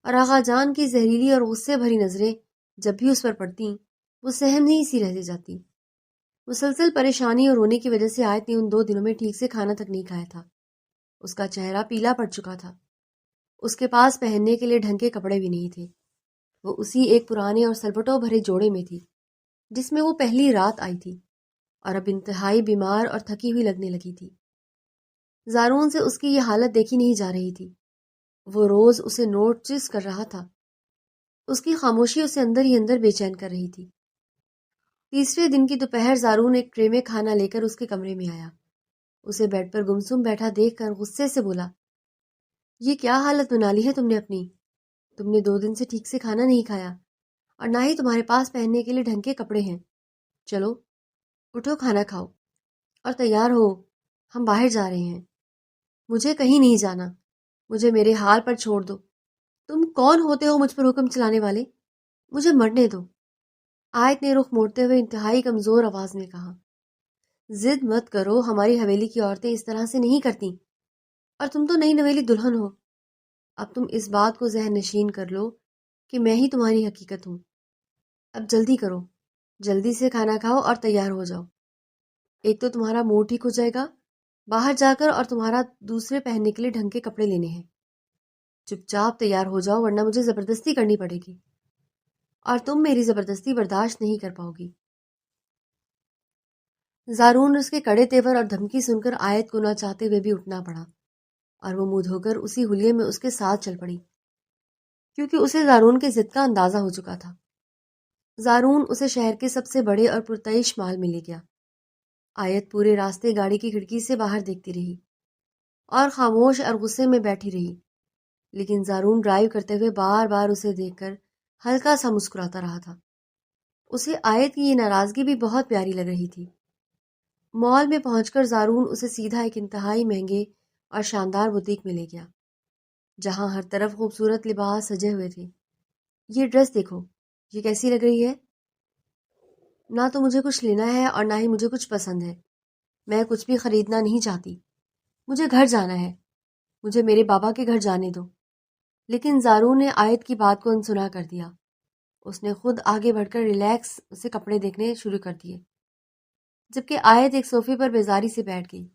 اور آغا جان کی زہریلی اور غصے بھری نظریں جب بھی اس پر پڑتیں وہ سہم نہیں سی رہ جاتی۔ مسلسل پریشانی اور رونے کی وجہ سے آیت نے ان 2 دنوں میں ٹھیک سے کھانا تک نہیں کھایا تھا۔ اس کا چہرہ پیلا پڑ چکا تھا، اس کے پاس پہننے کے لیے ڈھنگ کے کپڑے بھی نہیں تھے، وہ اسی ایک پرانے اور سلبٹوں بھرے جوڑے میں تھی جس میں وہ پہلی رات آئی تھی اور اب انتہائی بیمار اور تھکی ہوئی لگنے لگی تھی۔ زارون سے اس کی یہ حالت دیکھی نہیں جا رہی تھی، وہ روز اسے نوٹس کر رہا تھا، اس کی خاموشی اسے اندر ہی اندر بے چین کر رہی تھی۔ تیسرے دن کی دوپہر زارون ایک ٹرے میں کھانا لے کر اس کے کمرے میں آیا، اسے بیڈ پر گمسم بیٹھا دیکھ کر غصے سے بولا، یہ کیا حالت بنا لی ہے تم نے اپنی؟ تم نے 2 دن سے ٹھیک سے کھانا نہیں کھایا اور نہ ہی تمہارے پاس پہننے کے لیے ڈھنگ کے کپڑے ہیں۔ چلو اٹھو، کھانا کھاؤ اور تیار ہو، ہم باہر جا رہے ہیں۔ مجھے کہیں نہیں جانا، مجھے میرے حال پر چھوڑ دو۔ تم کون ہوتے ہو مجھ پر حکم چلانے والے؟ مجھے مرنے دو۔ آیت نے رخ موڑتے ہوئے انتہائی کمزور آواز میں کہا، ضد مت کرو، ہماری حویلی کی عورتیں اس طرح سے نہیں کرتی، اور تم تو نئی نویلی دلہن ہو۔ اب تم اس بات کو ذہن نشین کر لو کہ میں ہی تمہاری حقیقت ہوں۔ اب جلدی کرو، جلدی سے کھانا کھاؤ اور تیار ہو جاؤ، ایک تو تمہارا موڈ ٹھیک ہو جائے گا باہر جا کر، اور تمہارا دوسرے پہننے کے لیے ڈھنگ کے کپڑے لینے ہیں۔ چپ چاپ تیار ہو جاؤ ورنہ مجھے زبردستی کرنی پڑے گی۔ اور تم میری زبردستی برداشت نہیں کر پاؤ گی۔ زارون اس کے کڑے تیور اور دھمکی سن کر آیت کو نہ چاہتے ہوئے بھی اٹھنا پڑا، اور وہ منہ دھو کر اسی حلیے میں اس کے ساتھ چل پڑی، کیونکہ اسے زارون کے ضد کا اندازہ ہو چکا تھا۔ زارون اسے شہر کے سب سے بڑے اور پرتعیش مال میں لے گیا۔ آیت پورے راستے گاڑی کی کھڑکی سے باہر دیکھتی رہی اور خاموش اور غصے میں بیٹھی رہی، لیکن زارون ڈرائیو کرتے ہوئے بار بار اسے دیکھ کر ہلکا سا مسکراتا رہا تھا۔ اسے آیت کی یہ ناراضگی بھی بہت پیاری لگ رہی تھی۔ مال میں پہنچ کر زارون اسے سیدھا ایک انتہائی مہنگے اور شاندار بوتیک میں لے گیا، جہاں ہر طرف خوبصورت لباس سجے ہوئے تھے۔ یہ ڈریس دیکھو، یہ کیسی لگ رہی ہے؟ نہ تو مجھے کچھ لینا ہے اور نہ ہی مجھے کچھ پسند ہے۔ میں کچھ بھی خریدنا نہیں چاہتی۔ مجھے گھر جانا ہے۔ مجھے میرے بابا کے گھر جانے دو۔ لیکن زارون نے آیت کی بات کو انسنا کر دیا۔ اس نے خود آگے بڑھ کر ریلیکس سے کپڑے دیکھنے شروع کر دیے، جبکہ آیت ایک صوفے پر بیزاری سے بیٹھ گئی۔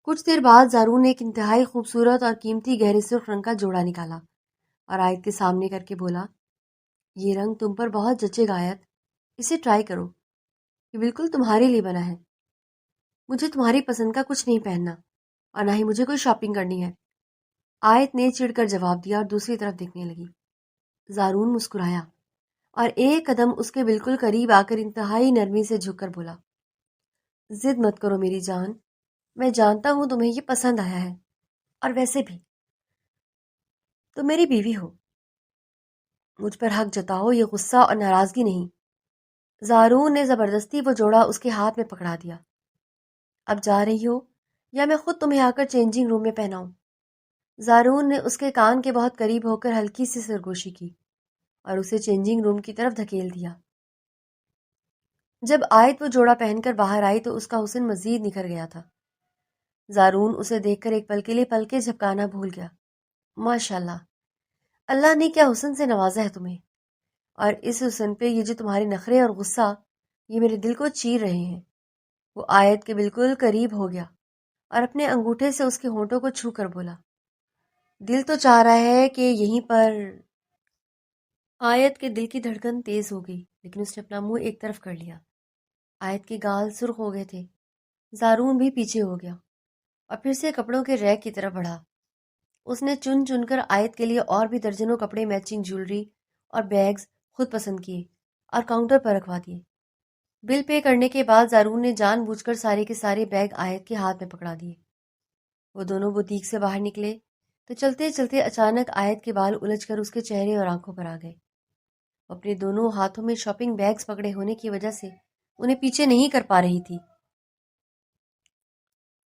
کچھ دیر بعد زارون نے ایک انتہائی خوبصورت اور قیمتی گہرے سرخ رنگ کا جوڑا نکالا اور آیت کے سامنے کر کے بولا، یہ رنگ تم پر بہت جچے گا آیت، اسے ٹرائی کرو، یہ بالکل تمہارے لیے بنا ہے۔ مجھے تمہاری پسند کا کچھ نہیں پہننا اور نہ ہی مجھے کوئی شاپنگ کرنی ہے، آیت نے چڑ کر جواب دیا اور دوسری طرف دیکھنے لگی۔ زارون مسکرایا اور ایک قدم اس کے بالکل قریب آ کر انتہائی نرمی سے جھک کر بولا، ضد مت کرو میری جان، میں جانتا ہوں تمہیں یہ پسند آیا ہے، اور ویسے بھی تم میری بیوی ہو، مجھ پر حق جتاؤ، یہ غصہ اور ناراضگی نہیں۔ زارون نے زبردستی وہ جوڑا اس کے ہاتھ میں پکڑا دیا۔ اب جا رہی ہو یا میں خود تمہیں آ کر چینجنگ روم میں پہناؤں؟ زارون نے اس کے کان کے بہت قریب ہو کر ہلکی سی سرگوشی کی اور اسے چینجنگ روم کی طرف دھکیل دیا۔ جب آیت وہ جوڑا پہن کر باہر آئی تو اس کا حسن مزید نکھر گیا تھا۔ زارون اسے دیکھ کر ایک پل کے لیے پلکیں جھپکانا بھول گیا۔ ماشاءاللہ، اللہ نے کیا حسن سے نوازا ہے تمہیں، اور اس حسن پہ یہ جو تمہارے نخرے اور غصہ، یہ میرے دل کو چیر رہے ہیں۔ وہ آیت کے بالکل قریب ہو گیا اور اپنے انگوٹھے سے اس کے ہونٹوں کو چھو کر بولا، دل تو چاہ رہا ہے کہ یہیں پر۔ آیت کے دل کی دھڑکن تیز ہو گئی، لیکن اس نے اپنا منہ ایک طرف کر لیا۔ آیت کے گال سرخ ہو گئے تھے۔ زارون بھی پیچھے ہو گیا اور پھر سے کپڑوں کے ریک کی طرف بڑھا۔ اس نے چن چن کر آیت کے لیے اور بھی درجنوں کپڑے، میچنگ جیولری اور بیگز خود پسند کیے اور کاؤنٹر پر رکھوا دیے۔ بل پے کرنے کے بعد زارون نے جان بوجھ کر سارے کے سارے بیگ آیت کے ہاتھ میں پکڑا دیے۔ وہ دونوں بوتیک سے باہر نکلے تو چلتے چلتے اچانک آیت کے بال الجھ کر اس کے چہرے اور آنکھوں پر آ گئے۔ وہ اپنے دونوں ہاتھوں میں شاپنگ بیگز پکڑے ہونے کی وجہ سے انہیں پیچھے نہیں کر پا رہی تھی۔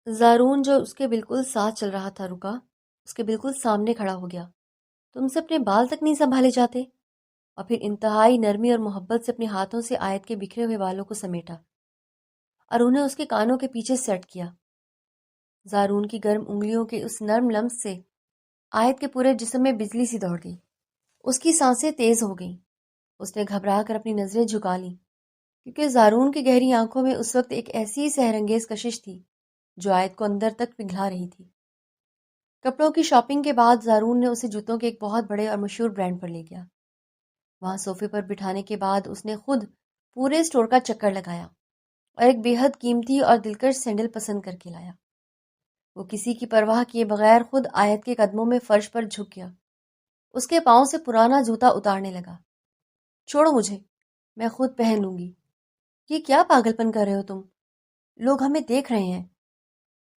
زارون جو اس کے بالکل ساتھ چل رہا تھا رکا، اس کے بالکل سامنے کھڑا ہو گیا۔ تم سے اپنے بال تک نہیں سنبھالے جاتے؟ اور پھر انتہائی نرمی اور محبت سے اپنے ہاتھوں سے آیت کے بکھرے ہوئے بالوں کو سمیٹا اور انہیں اس کے کانوں کے پیچھے سیٹ کیا۔ زارون کی گرم انگلیوں کے اس نرم لمس سے آیت کے پورے جسم میں بجلی سی دوڑ گئی۔ اس کی سانسیں تیز ہو گئیں۔ اس نے گھبرا کر اپنی نظریں جھکا لیں، کیونکہ زارون کی گہری آنکھوں میں اس وقت ایک ایسی سحرانگیز کشش تھی جو آیت کو اندر تک پگھلا رہی تھی۔ کپڑوں کی شاپنگ کے بعد زارون نے اسے جوتوں کے ایک بہت بڑے اور مشہور برانڈ پر لے گیا۔ وہاں صوفے پر بٹھانے کے بعد اس نے خود پورے اسٹور کا چکر لگایا اور ایک بے حد قیمتی اور دلکش سینڈل پسند کر کے لایا۔ وہ کسی کی پرواہ کیے بغیر خود آیت کے قدموں میں فرش پر جھک گیا۔ اس کے پاؤں سے پرانا جوتا اتارنے لگا۔ چھوڑو مجھے، میں خود پہن لوں گی۔ یہ کیا پاگل پن کر رہے ہو تم؟ لوگ ہمیں دیکھ رہے ہیں۔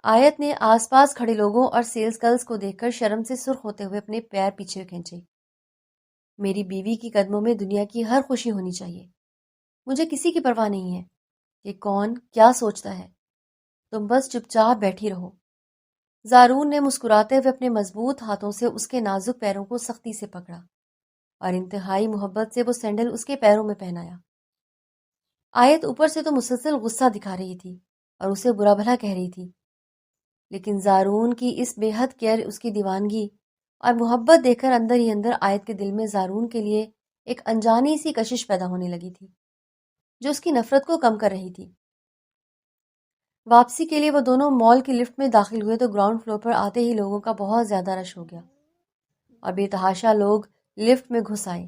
آیت نے آس پاس کھڑے لوگوں اور سیلز گرلز کو دیکھ کر شرم سے سرخ ہوتے ہوئے اپنے پیر پیچھے کھینچے۔ میری بیوی کی قدموں میں دنیا کی ہر خوشی ہونی چاہیے۔ مجھے کسی کی پرواہ نہیں ہے کہ کون کیا سوچتا ہے۔ تم بس چپ چاپ بیٹھی رہو۔ زارون نے مسکراتے ہوئے اپنے مضبوط ہاتھوں سے اس کے نازک پیروں کو سختی سے پکڑا اور انتہائی محبت سے وہ سینڈل اس کے پیروں میں پہنایا۔ آیت اوپر سے تو مسلسل غصہ دکھا رہی تھی اور اسے برا بھلا کہہ رہی تھی، لیکن زارون کی اس بے حد کیئر، اس کی دیوانگی اور محبت دیکھ کر اندر ہی اندر آیت کے دل میں زارون کے لیے ایک انجانی سی کشش پیدا ہونے لگی تھی جو اس کی نفرت کو کم کر رہی تھی۔ واپسی کے لیے وہ دونوں مال کی لفٹ میں داخل ہوئے تو گراؤنڈ فلور پر آتے ہی لوگوں کا بہت زیادہ رش ہو گیا اور بے تحاشا لوگ لفٹ میں گھس آئے۔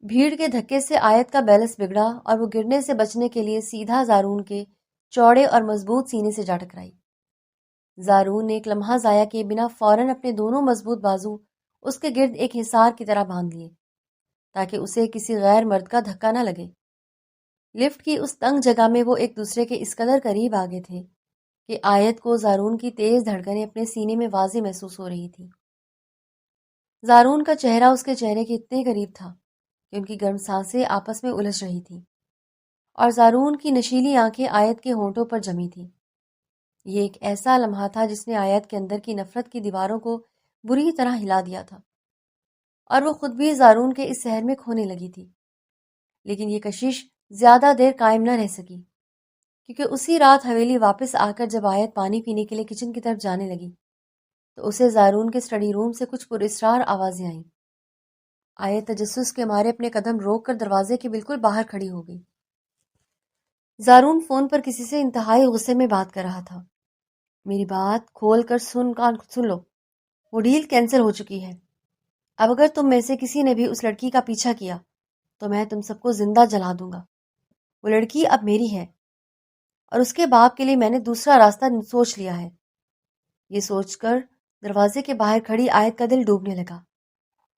بھیڑ کے دھکے سے آیت کا بیلنس بگڑا اور وہ گرنے سے بچنے کے لیے سیدھا زارون کے چوڑے اور مضبوط سینے سے جا ٹکرائی۔ زارون نے ایک لمحہ ضائع کیے بنا فوراً اپنے دونوں مضبوط بازو اس کے گرد ایک حصار کی طرح باندھ لیے تاکہ اسے کسی غیر مرد کا دھکا نہ لگے۔ لفٹ کی اس تنگ جگہ میں وہ ایک دوسرے کے اس قدر قریب آ گئے تھے کہ آیت کو زارون کی تیز دھڑکنیں اپنے سینے میں واضح محسوس ہو رہی تھی۔ زارون کا چہرہ اس کے چہرے کے اتنے قریب تھا کہ ان کی گرم سانسیں آپس میں الجھ رہی تھیں اور زارون کی نشیلی آنکھیں آیت کے ہونٹوں پر جمی تھیں۔ یہ ایک ایسا لمحہ تھا جس نے آیت کے اندر کی نفرت کی دیواروں کو بری طرح ہلا دیا تھا اور وہ خود بھی زارون کے اس سحر میں کھونے لگی تھی۔ لیکن یہ کشش زیادہ دیر قائم نہ رہ سکی، کیونکہ اسی رات حویلی واپس آ کر جب آیت پانی پینے کے لیے کچن کی طرف جانے لگی تو اسے زارون کے اسٹڈی روم سے کچھ پراسرار آوازیں آئیں۔ آیت تجسس کے مارے اپنے قدم روک کر دروازے کے بالکل باہر کھڑی ہو گئی۔ زارون فون پر کسی سے انتہائی غصے میں بات کر رہا تھا۔ میری بات کھول کر سن لو، وہ ڈیل کینسل ہو چکی ہے۔ اب اگر تم میں سے کسی نے بھی اس لڑکی کا پیچھا کیا تو میں تم سب کو زندہ جلا دوں گا۔ وہ لڑکی اب میری ہے اور اس کے باپ کے لیے میں نے دوسرا راستہ سوچ لیا ہے۔ یہ سوچ کر دروازے کے باہر کھڑی آیت کا دل ڈوبنے لگا۔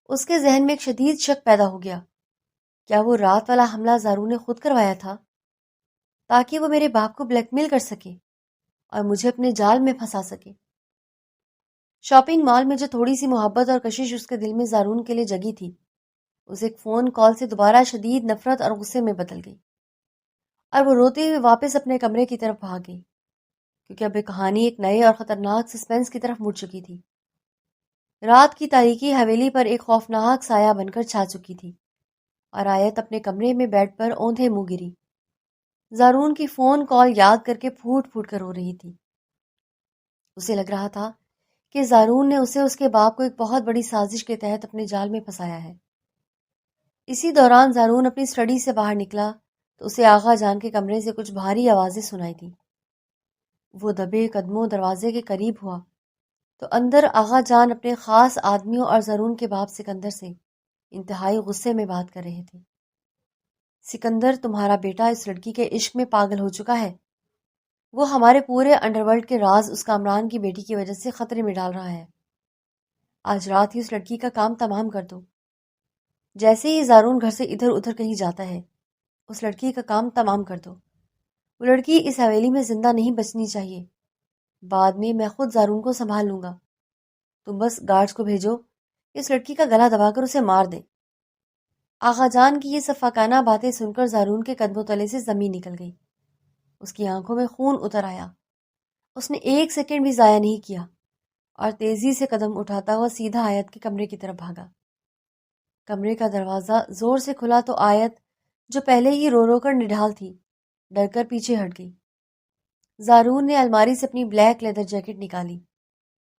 اس کے ذہن میں ایک شدید شک پیدا ہو گیا۔ کیا وہ رات والا حملہ زارون نے خود کروایا تھا تاکہ وہ میرے باپ کو بلیک میل کر سکے اور مجھے اپنے جال میں پھنسا سکے؟ شاپنگ مال میں جو تھوڑی سی محبت اور کشش اس کے دل میں زارون کے لیے جگی تھی، اس ایک فون کال سے دوبارہ شدید نفرت اور غصے میں بدل گئی، اور وہ روتے ہوئے واپس اپنے کمرے کی طرف بھاگ گئی، کیونکہ اب یہ کہانی ایک نئے اور خطرناک سسپنس کی طرف مڑ چکی تھی۔ رات کی تاریکی حویلی پر ایک خوفناک سایہ بن کر چھا چکی تھی اور آیت اپنے کمرے میں بیڈ پر اوندھے منہ گری، زارون کی فون کال یاد کر کے پھوٹ پھوٹ کر رو رہی تھی۔ اسے لگ رہا تھا کہ زارون نے اسے اس کے باپ کو ایک بہت بڑی سازش کے تحت اپنے جال میں پھنسایا ہے۔ اسی دوران زارون اپنی اسٹڈی سے باہر نکلا تو اسے آغا جان کے کمرے سے کچھ بھاری آوازیں سنائی تھیں۔ وہ دبے قدموں دروازے کے قریب ہوا تو اندر آغا جان اپنے خاص آدمیوں اور زارون کے باپ سکندر سے انتہائی غصے میں بات کر رہے تھے۔ سکندر، تمہارا بیٹا اس لڑکی کے عشق میں پاگل ہو چکا ہے۔ وہ ہمارے پورے انڈرورلڈ کے راز اس کامران کی بیٹی کی وجہ سے خطرے میں ڈال رہا ہے۔ آج رات ہی اس لڑکی کا کام تمام کر دو۔ جیسے ہی زارون گھر سے ادھر ادھر کہیں جاتا ہے، اس لڑکی کا کام تمام کر دو۔ وہ لڑکی اس حویلی میں زندہ نہیں بچنی چاہیے۔ بعد میں میں خود زارون کو سنبھال لوں گا۔ تم بس گارڈز کو بھیجو کہ اس لڑکی کا گلا دبا کر اسے مار دیں۔ آغا جان کی یہ سفاکانہ باتیں سن کر زارون کے قدموں تلے سے زمین نکل گئی۔ اس کی آنکھوں میں خون اتر آیا۔ اس نے ایک سیکنڈ بھی ضائع نہیں کیا اور تیزی سے قدم اٹھاتا ہوا سیدھا آیت کے کمرے کی طرف بھاگا۔ کمرے کا دروازہ زور سے کھلا تو آیت، جو پہلے ہی رو رو کر نڈھال تھی، ڈر کر پیچھے ہٹ گئی۔ زارون نے الماری سے اپنی بلیک لیدر جیکٹ نکالی۔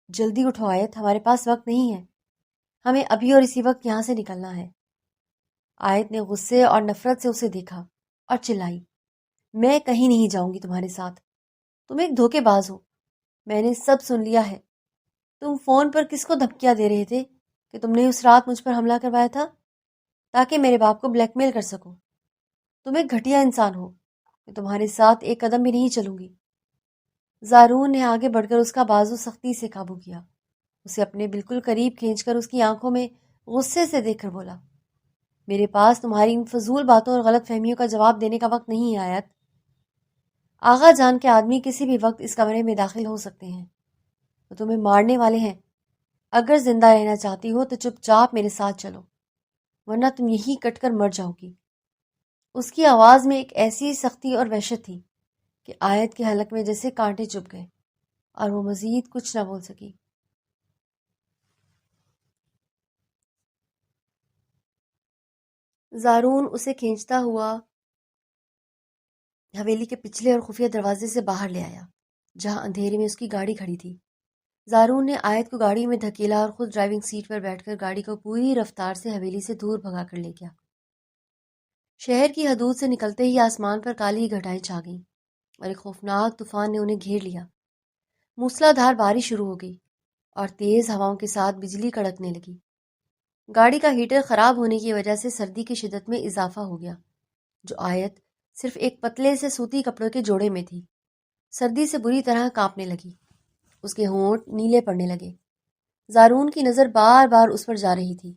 جلدی اٹھو آیت، ہمارے پاس وقت نہیں ہے، ہمیں ابھی اور اسی وقت یہاں سے نکلنا ہے۔ آیت نے غصے اور نفرت سے اسے دیکھا اور چلائی، میں کہیں نہیں جاؤں گی تمہارے ساتھ، تم ایک دھوکے باز ہو، میں نے سب سن لیا ہے۔ تم فون پر کس کو دھمکیاں دے رہے تھے کہ تم نے اس رات مجھ پر حملہ کروایا تھا تاکہ میرے باپ کو بلیک میل کر سکو؟ تم ایک گھٹیا انسان ہو، میں تمہارے ساتھ ایک قدم بھی نہیں چلوں گی۔ زارون نے آگے بڑھ کر اس کا بازو سختی سے قابو کیا، اسے اپنے بالکل قریب کھینچ کر اس کی آنکھوں میں غصے سے دیکھ کر بولا، میرے پاس تمہاری ان فضول باتوں اور غلط فہمیوں کا جواب دینے کا وقت نہیں ہے آیت۔ آغا جان کے آدمی کسی بھی وقت اس کمرے میں داخل ہو سکتے ہیں، وہ تمہیں مارنے والے ہیں۔ اگر زندہ رہنا چاہتی ہو تو چپ چاپ میرے ساتھ چلو، ورنہ تم یہی کٹ کر مر جاؤ گی۔ اس کی آواز میں ایک ایسی سختی اور وحشت تھی کہ آیت کے حلق میں جیسے کانٹے چبھ گئے اور وہ مزید کچھ نہ بول سکی۔ زارون اسے کھینچتا ہوا حویلی کے پچھلے اور خفیہ دروازے سے باہر لے آیا، جہاں اندھیرے میں اس کی گاڑی کھڑی تھی۔ زارون نے آیت کو گاڑی میں دھکیلا اور خود ڈرائیونگ سیٹ پر بیٹھ کر گاڑی کو پوری رفتار سے حویلی سے دور بھگا کر لے گیا۔ شہر کی حدود سے نکلتے ہی آسمان پر کالی گھٹائیں چھا گئیں اور ایک خوفناک طوفان نے انہیں گھیر لیا۔ موسلا دھار بارش شروع ہو گئی اور تیز ہواؤں کے ساتھ بجلی کڑکنے لگی۔ گاڑی کا ہیٹر خراب ہونے کی وجہ سے سردی کی شدت میں اضافہ ہو گیا، جو آیت صرف ایک پتلے سے سوتی کپڑوں کے جوڑے میں تھی۔ سردی سے بری طرح کانپنے لگی، اس کے ہونٹ نیلے پڑنے لگے۔ زارون کی نظر بار بار اس پر جا رہی تھی۔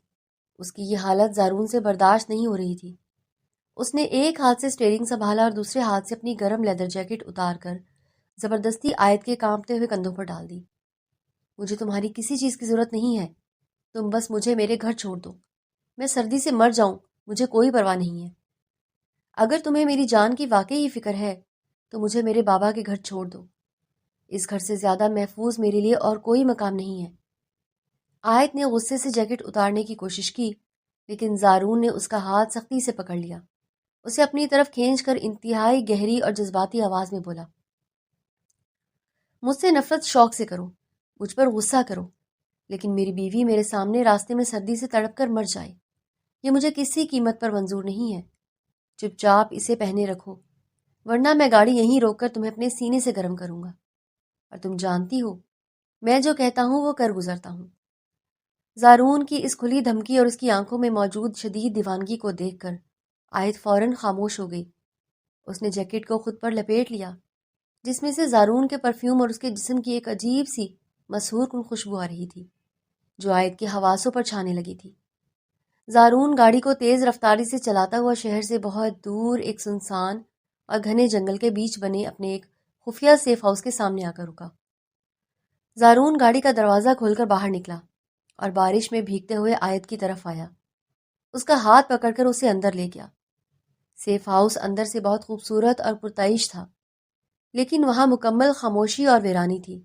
اس کی یہ حالت زارون سے برداشت نہیں ہو رہی تھی۔ اس نے ایک ہاتھ سے اسٹیئرنگ سنبھالا اور دوسرے ہاتھ سے اپنی گرم لیدر جیکٹ اتار کر زبردستی آیت کے کانپتے ہوئے کندھوں پر ڈال دی۔ مجھے تمہاری کسی چیز کی ضرورت نہیں ہے، تم بس مجھے میرے گھر چھوڑ دو۔ میں سردی سے مر جاؤں، مجھے کوئی پرواہ نہیں ہے۔ اگر تمہیں میری جان کی واقعی فکر ہے تو مجھے میرے بابا کے گھر چھوڑ دو۔ اس گھر سے زیادہ محفوظ میرے لیے اور کوئی مقام نہیں ہے۔ آیت نے غصے سے جیکٹ اتارنے کی کوشش کی، لیکن زارون نے اس کا ہاتھ سختی سے پکڑ لیا۔ اسے اپنی طرف کھینچ کر انتہائی گہری اور جذباتی آواز میں بولا، مجھ سے نفرت شوق سے کرو، مجھ پر غصہ کرو، لیکن میری بیوی میرے سامنے راستے میں سردی سے تڑپ کر مر جائے، یہ مجھے کسی قیمت پر منظور نہیں ہے۔ چپ چاپ اسے پہنے رکھو، ورنہ میں گاڑی یہیں روک کر تمہیں اپنے سینے سے گرم کروں گا، اور تم جانتی ہو میں جو کہتا ہوں وہ کر گزرتا ہوں۔ زارون کی اس کھلی دھمکی اور اس کی آنکھوں میں موجود شدید دیوانگی کو دیکھ کر آیت فوراً خاموش ہو گئی۔ اس نے جیکٹ کو خود پر لپیٹ لیا، جس میں سے زارون کے پرفیوم اور اس کے جسم کی ایک عجیب سی مسحور کن خوشبو آ رہی تھی، جو آیت کے حواسوں پر چھانے لگی تھی۔ زارون گاڑی کو تیز رفتاری سے چلاتا ہوا شہر سے بہت دور ایک سنسان اور گھنے جنگل کے بیچ بنے اپنے ایک خفیہ سیف ہاؤس کے سامنے آ کر رکا۔ زارون گاڑی کا دروازہ کھول کر باہر نکلا اور بارش میں بھیگتے ہوئے آیت کی طرف آیا۔ اس کا ہاتھ پکڑ کر اسے اندر لے گیا۔ سیف ہاؤس اندر سے بہت خوبصورت اور پرتعیش تھا، لیکن وہاں مکمل خاموشی اور ویرانی تھی۔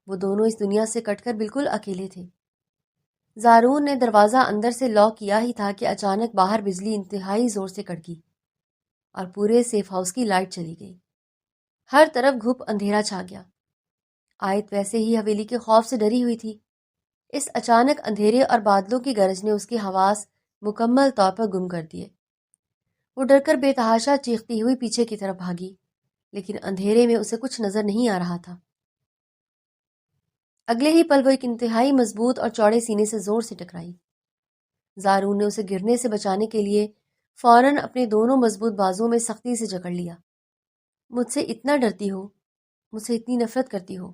وہ دونوں اس دنیا سے کٹ کر بالکل اکیلے تھے۔ زارون نے دروازہ اندر سے لاک کیا ہی تھا کہ اچانک باہر بجلی انتہائی زور سے کڑکی اور پورے سیف ہاؤس کی لائٹ چلی گئی۔ ہر طرف گھپ اندھیرا چھا گیا۔ آیت ویسے ہی حویلی کے خوف سے ڈری ہوئی تھی۔ اس اچانک اندھیرے اور بادلوں کی گرج نے اس کی حواس مکمل طور پر گم کر دیے۔ وہ ڈر کر بے تحاشا چیختی ہوئی پیچھے کی طرف بھاگی، لیکن اندھیرے میں اسے کچھ نظر نہیں آ رہا تھا۔ اگلے ہی پل وہ ایک انتہائی مضبوط اور چوڑے سینے سے زور سے ٹکرائی۔ زارون نے اسے گرنے سے بچانے کے لیے فوراً اپنے دونوں مضبوط بازوؤں میں سختی سے جکڑ لیا۔ مجھ سے اتنا ڈرتی ہو، مجھ سے اتنی نفرت کرتی ہو،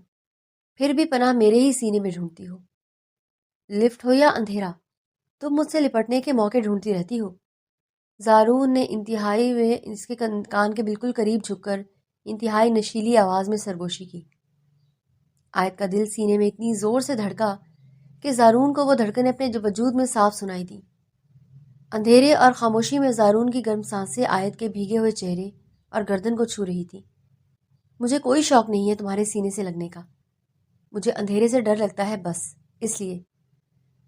پھر بھی پناہ میرے ہی سینے میں ڈھونڈتی ہو۔ لفٹ ہو یا اندھیرا، تم مجھ سے لپٹنے کے موقع ڈھونڈتی رہتی ہو۔ زارون نے انتہائی میں اس کے کان کے بالکل قریب جھک کر انتہائی نشیلی آواز میں سرگوشی کی۔ آیت کا دل سینے میں اتنی زور سے دھڑکا کہ زارون کو وہ دھڑکنیں اپنے وجود میں صاف سنائی دی۔ اندھیرے اور خاموشی میں زارون کی گرم سانسیں آیت کے بھیگے ہوئے چہرے اور گردن کو چھو رہی تھی۔ مجھے کوئی شوق نہیں ہے تمہارے سینے سے لگنے کا، مجھے اندھیرے سے ڈر لگتا ہے بس، اس لیے۔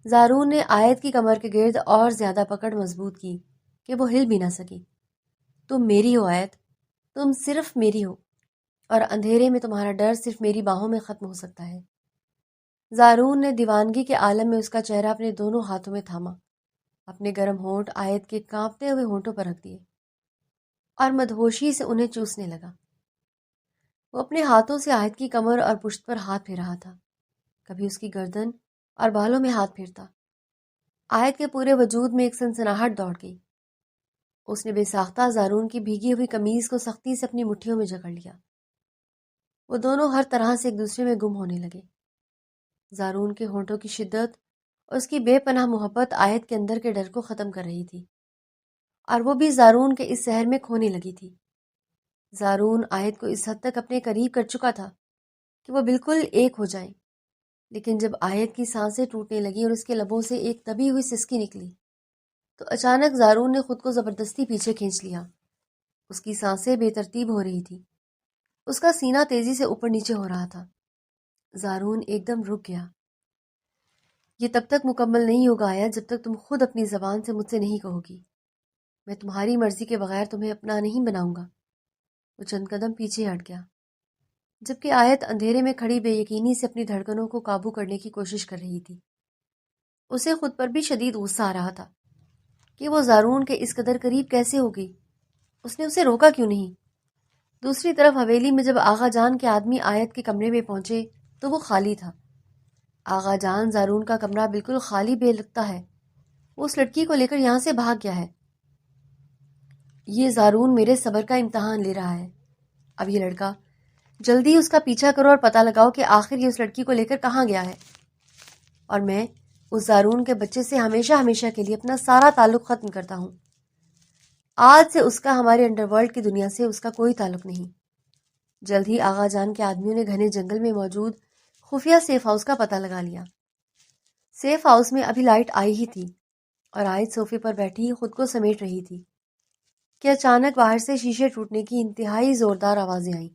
زارون نے آیت کی کمر کے گرد اور زیادہ پکڑ مضبوط کی کہ وہ ہل بھی نہ سکی۔ تم میری ہو آیت، تم صرف میری ہو، اور اندھیرے میں تمہارا ڈر صرف میری باہوں میں ختم ہو سکتا ہے۔ زارون نے دیوانگی کے عالم میں اس کا چہرہ اپنے دونوں ہاتھوں میں تھاما، اپنے گرم ہونٹ آیت کے کانپتے ہوئے ہونٹوں پر رکھ دیے اور مدہوشی سے انہیں چوسنے لگا۔ وہ اپنے ہاتھوں سے آیت کی کمر اور پشت پر ہاتھ پھیر رہا تھا، کبھی اس کی گردن اور بالوں میں ہاتھ پھیرتا۔ آیت کے پورے وجود میں ایک سنسناہٹ دوڑ گئی۔ اس نے بے ساختہ زارون کی بھیگی ہوئی قمیض کو سختی سے اپنی مٹھیوں میں جکڑ لیا۔ وہ دونوں ہر طرح سے ایک دوسرے میں گم ہونے لگے۔ زارون کے ہونٹوں کی شدت اور اس کی بے پناہ محبت آیت کے اندر کے ڈر کو ختم کر رہی تھی، اور وہ بھی زارون کے اس سحر میں کھونے لگی تھی۔ زارون آیت کو اس حد تک اپنے قریب کر چکا تھا کہ وہ بالکل ایک ہو جائیں، لیکن جب آیت کی سانسیں ٹوٹنے لگیں اور اس کے لبوں سے ایک دبی ہوئی سسکی نکلی تو اچانک زارون نے خود کو زبردستی پیچھے کھینچ لیا۔ اس کی سانسیں بے ترتیب ہو رہی تھی، اس کا سینہ تیزی سے اوپر نیچے ہو رہا تھا۔ زارون ایک دم رک گیا۔ یہ تب تک مکمل نہیں ہوگا آیت جب تک تم خود اپنی زبان سے مجھ سے نہیں کہو گی۔ میں تمہاری مرضی کے بغیر تمہیں اپنا نہیں بناؤں گا۔ وہ چند قدم پیچھے ہٹ گیا، جبکہ آیت اندھیرے میں کھڑی بے یقینی سے اپنی دھڑکنوں کو قابو کرنے کی کوشش کر رہی تھی۔ اسے خود پر بھی شدید غصہ آ رہا تھا کہ وہ زارون کے اس قدر قریب کیسے ہو گئی۔ اس نے اسے روکا کیوں نہیں؟ دوسری طرف حویلی میں جب آغا جان کے آدمی آیت کے کمرے میں پہنچے تو وہ خالی تھا۔ آغا جان زارون کا کمرہ بالکل خالی بے لگتا ہے، وہ اس لڑکی کو لے کر یہاں سے بھاگ گیا ہے۔ یہ زارون میرے صبر کا امتحان لے رہا ہے۔ اب یہ لڑکا، جلدی اس کا پیچھا کرو اور پتہ لگاؤ کہ آخر یہ اس لڑکی کو لے کر کہاں گیا ہے، اور میں اس زارون کے بچے سے ہمیشہ ہمیشہ کے لیے اپنا سارا تعلق ختم کرتا ہوں۔ آج سے اس کا ہمارے انڈر ورلڈ کی دنیا سے اس کا کوئی تعلق نہیں۔ جلد ہی آغا جان کے آدمیوں نے گھنے جنگل میں موجود خفیہ سیف ہاؤس کا پتہ لگا لیا۔ سیف ہاؤس میں ابھی لائٹ آئی ہی تھی اور عائد صوفے پر بیٹھی خود کو سمیٹ رہی تھی کہ اچانک باہر سے شیشے ٹوٹنے کی انتہائی زوردار آوازیں آئیں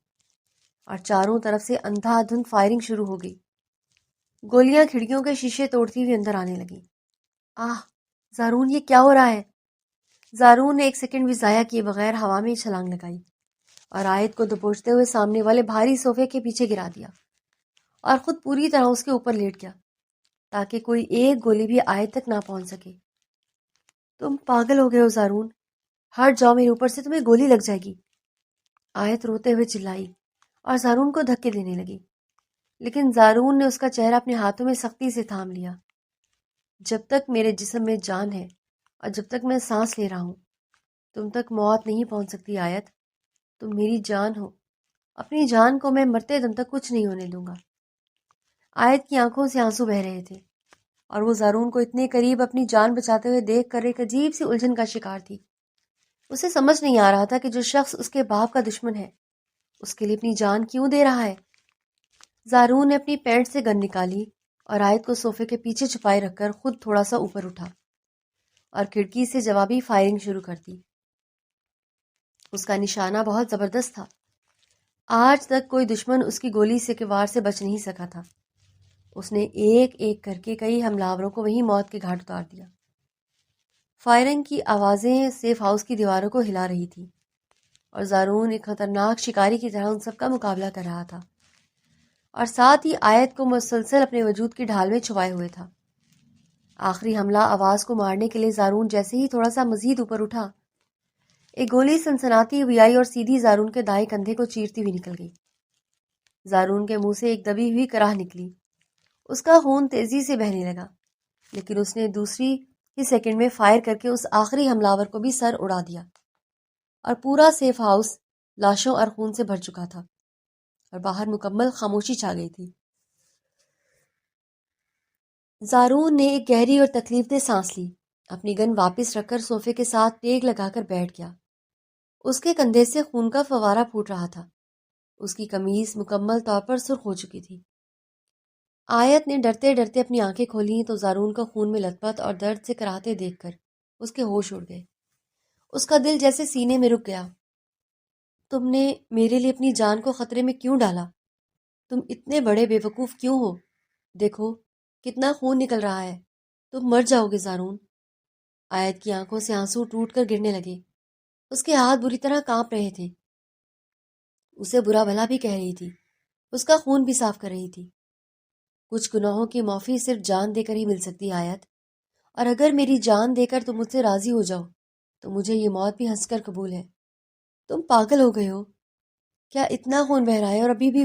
اور چاروں طرف سے اندھا دھند فائرنگ شروع ہو گئی۔ گولیاں کھڑکیوں کے شیشے توڑتی ہوئی اندر آنے لگیں۔ آہ زارون، یہ کیا ہو رہا ہے؟ زارون نے ایک سیکنڈ بھی ضائع کیے بغیر ہوا میں چھلانگ لگائی اور عائد کو دبوچتے ہوئے سامنے والے بھاری صوفے کے پیچھے گرا دیا اور خود پوری طرح اس کے اوپر لیٹ گیا تاکہ کوئی ایک گولی بھی عائد تک نہ پہنچ سکے۔ تم پاگل ہو گئے ہو زارون، ہٹ جاؤ میرے اوپر سے، تمہیں گولی لگ جائے گی، عائد روتے ہوئے چلائی اور زارون کو دھکے دینے لگی، لیکن زارون نے اس کا چہرہ اپنے ہاتھوں میں سختی سے تھام لیا۔ جب تک میرے جسم میں جان ہے اور جب تک میں سانس لے رہا ہوں، تم تک موت نہیں پہنچ سکتی عائد۔ تم میری جان ہو، اپنی جان کو میں مرتے دم تک کچھ نہیں ہونے دوں گا۔ عائد کی آنکھوں سے آنسو بہہ رہے تھے اور وہ زارون کو اتنے قریب اپنی جان بچاتے ہوئے دیکھ کر ایک عجیب سی الجھن کا شکار تھی۔ اسے سمجھ نہیں آ رہا تھا کہ جو شخص اس کے باپ کا دشمن ہے اس کے لیے اپنی جان کیوں دے رہا ہے۔ زارون نے اپنی پینٹ سے گن نکالی اور عائد کو صوفے کے پیچھے چھپائے رکھ کر خود تھوڑا سا اوپر اٹھا اور کھڑکی سے جوابی فائرنگ شروع کر دی۔ اس کا نشانہ بہت زبردست تھا۔ آج تک کوئی دشمن اس کی گولی سے کے وار سے بچ نہیں سکا تھا۔ اس نے ایک ایک کر کے کئی حملہ کو وہی موت کے گھاٹ اتار دیا۔ فائرنگ کی آوازیں سیف ہاؤس کی دیواروں کو ہلا رہی تھی اور زارون ایک خطرناک شکاری کی طرح ان سب کا مقابلہ کر رہا تھا اور ساتھ ہی عائد کو مسلسل اپنے وجود کی ڈھال میں چھپائے ہوئے تھا۔ آخری حملہ آواز کو مارنے کے لیے زارون جیسے ہی تھوڑا سا مزید اوپر اٹھا، ایک گولی سنسناتی ہوئی آئی اور سیدھی زارون کے دائیں کندھے کو چیرتی ہوئی نکل گئی۔ زارون کے منہ سے ایک دبی ہوئی کراہ نکلی، اس کا خون تیزی سے بہنے لگا، لیکن اس نے دوسری ہی سیکنڈ میں فائر کر کے اس آخری حملہ کو بھی سر اڑا دیا اور پورا سیف ہاؤس لاشوں اور خون سے بھر چکا تھا اور باہر مکمل خاموشی چھا گئی تھی۔ زارون نے ایک گہری اور تکلیف دہ سانس لی، اپنی گن واپس رکھ کر صوفے کے ساتھ ٹیک لگا کر بیٹھ گیا۔ اس کے کندھے سے خون کا فوارہ پھوٹ رہا تھا، اس کی قمیض مکمل طور پر سرخ ہو چکی تھی۔ آیت نے ڈرتے ڈرتے اپنی آنکھیں کھولیں تو زارون کو خون میں لت پت اور درد سے کراہتے دیکھ کر اس کے ہوش اڑ گئے۔ اس کا دل جیسے سینے میں رک گیا۔ تم نے میرے لیے اپنی جان کو خطرے میں کیوں ڈالا؟ تم اتنے بڑے بے وقوف کیوں ہو؟ دیکھو کتنا خون نکل رہا ہے، تم مر جاؤ گے زارون۔ آیت کی آنکھوں سے آنسو ٹوٹ کر گرنے لگے، اس کے ہاتھ بری طرح کانپ رہے تھے۔ اسے برا بھلا بھی کہہ رہی تھی، اس کا خون بھی صاف کر رہی تھی۔ کچھ گناہوں کی معافی صرف جان دے کر ہی مل سکتی آیت، اور اگر میری جان دے کر تم مجھ سے راضی ہو جاؤ تو مجھے یہ موت بھی ہنس کر قبول ہے۔ تم پاگل ہو گئے ہو کیا؟ اتنا خون بہ رہا ہے اور ابھی بھی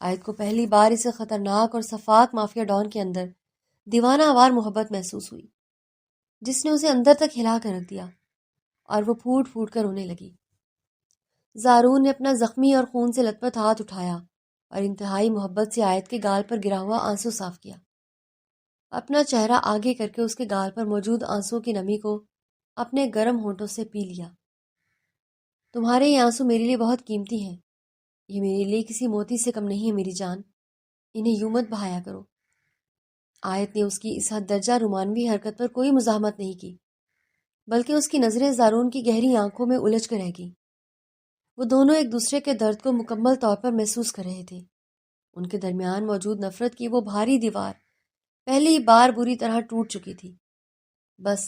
آیت کو پہلی بار اسے خطرناک اور صفاک مافیا ڈان کے اندر دیوانہ وار محبت محسوس ہوئی، جس نے اسے اندر تک ہلا کر رکھ دیا اور وہ پھوٹ پھوٹ کر رونے لگی۔ زارون نے اپنا زخمی اور خون سے لت پت ہاتھ اٹھایا اور انتہائی محبت سے آیت کے گال پر گرا ہوا آنسو صاف کیا، اپنا چہرہ آگے کر کے اس کے گال پر موجود آنسو کی نمی کو اپنے گرم ہونٹوں سے پی لیا۔ تمہارے یہ آنسو میرے لیے بہت قیمتی ہیں، یہ میرے لیے کسی موتی سے کم نہیں ہے میری جان، انہیں یوں مت بہایا کرو۔ آیت نے اس کی اس حد درجہ رومانوی حرکت پر کوئی مزاحمت نہیں کی، بلکہ اس کی نظریں زارون کی گہری آنکھوں میں الجھ کر رہ گئیں۔ وہ دونوں ایک دوسرے کے درد کو مکمل طور پر محسوس کر رہے تھے۔ ان کے درمیان موجود نفرت کی وہ بھاری دیوار پہلی بار بری طرح ٹوٹ چکی تھی۔ بس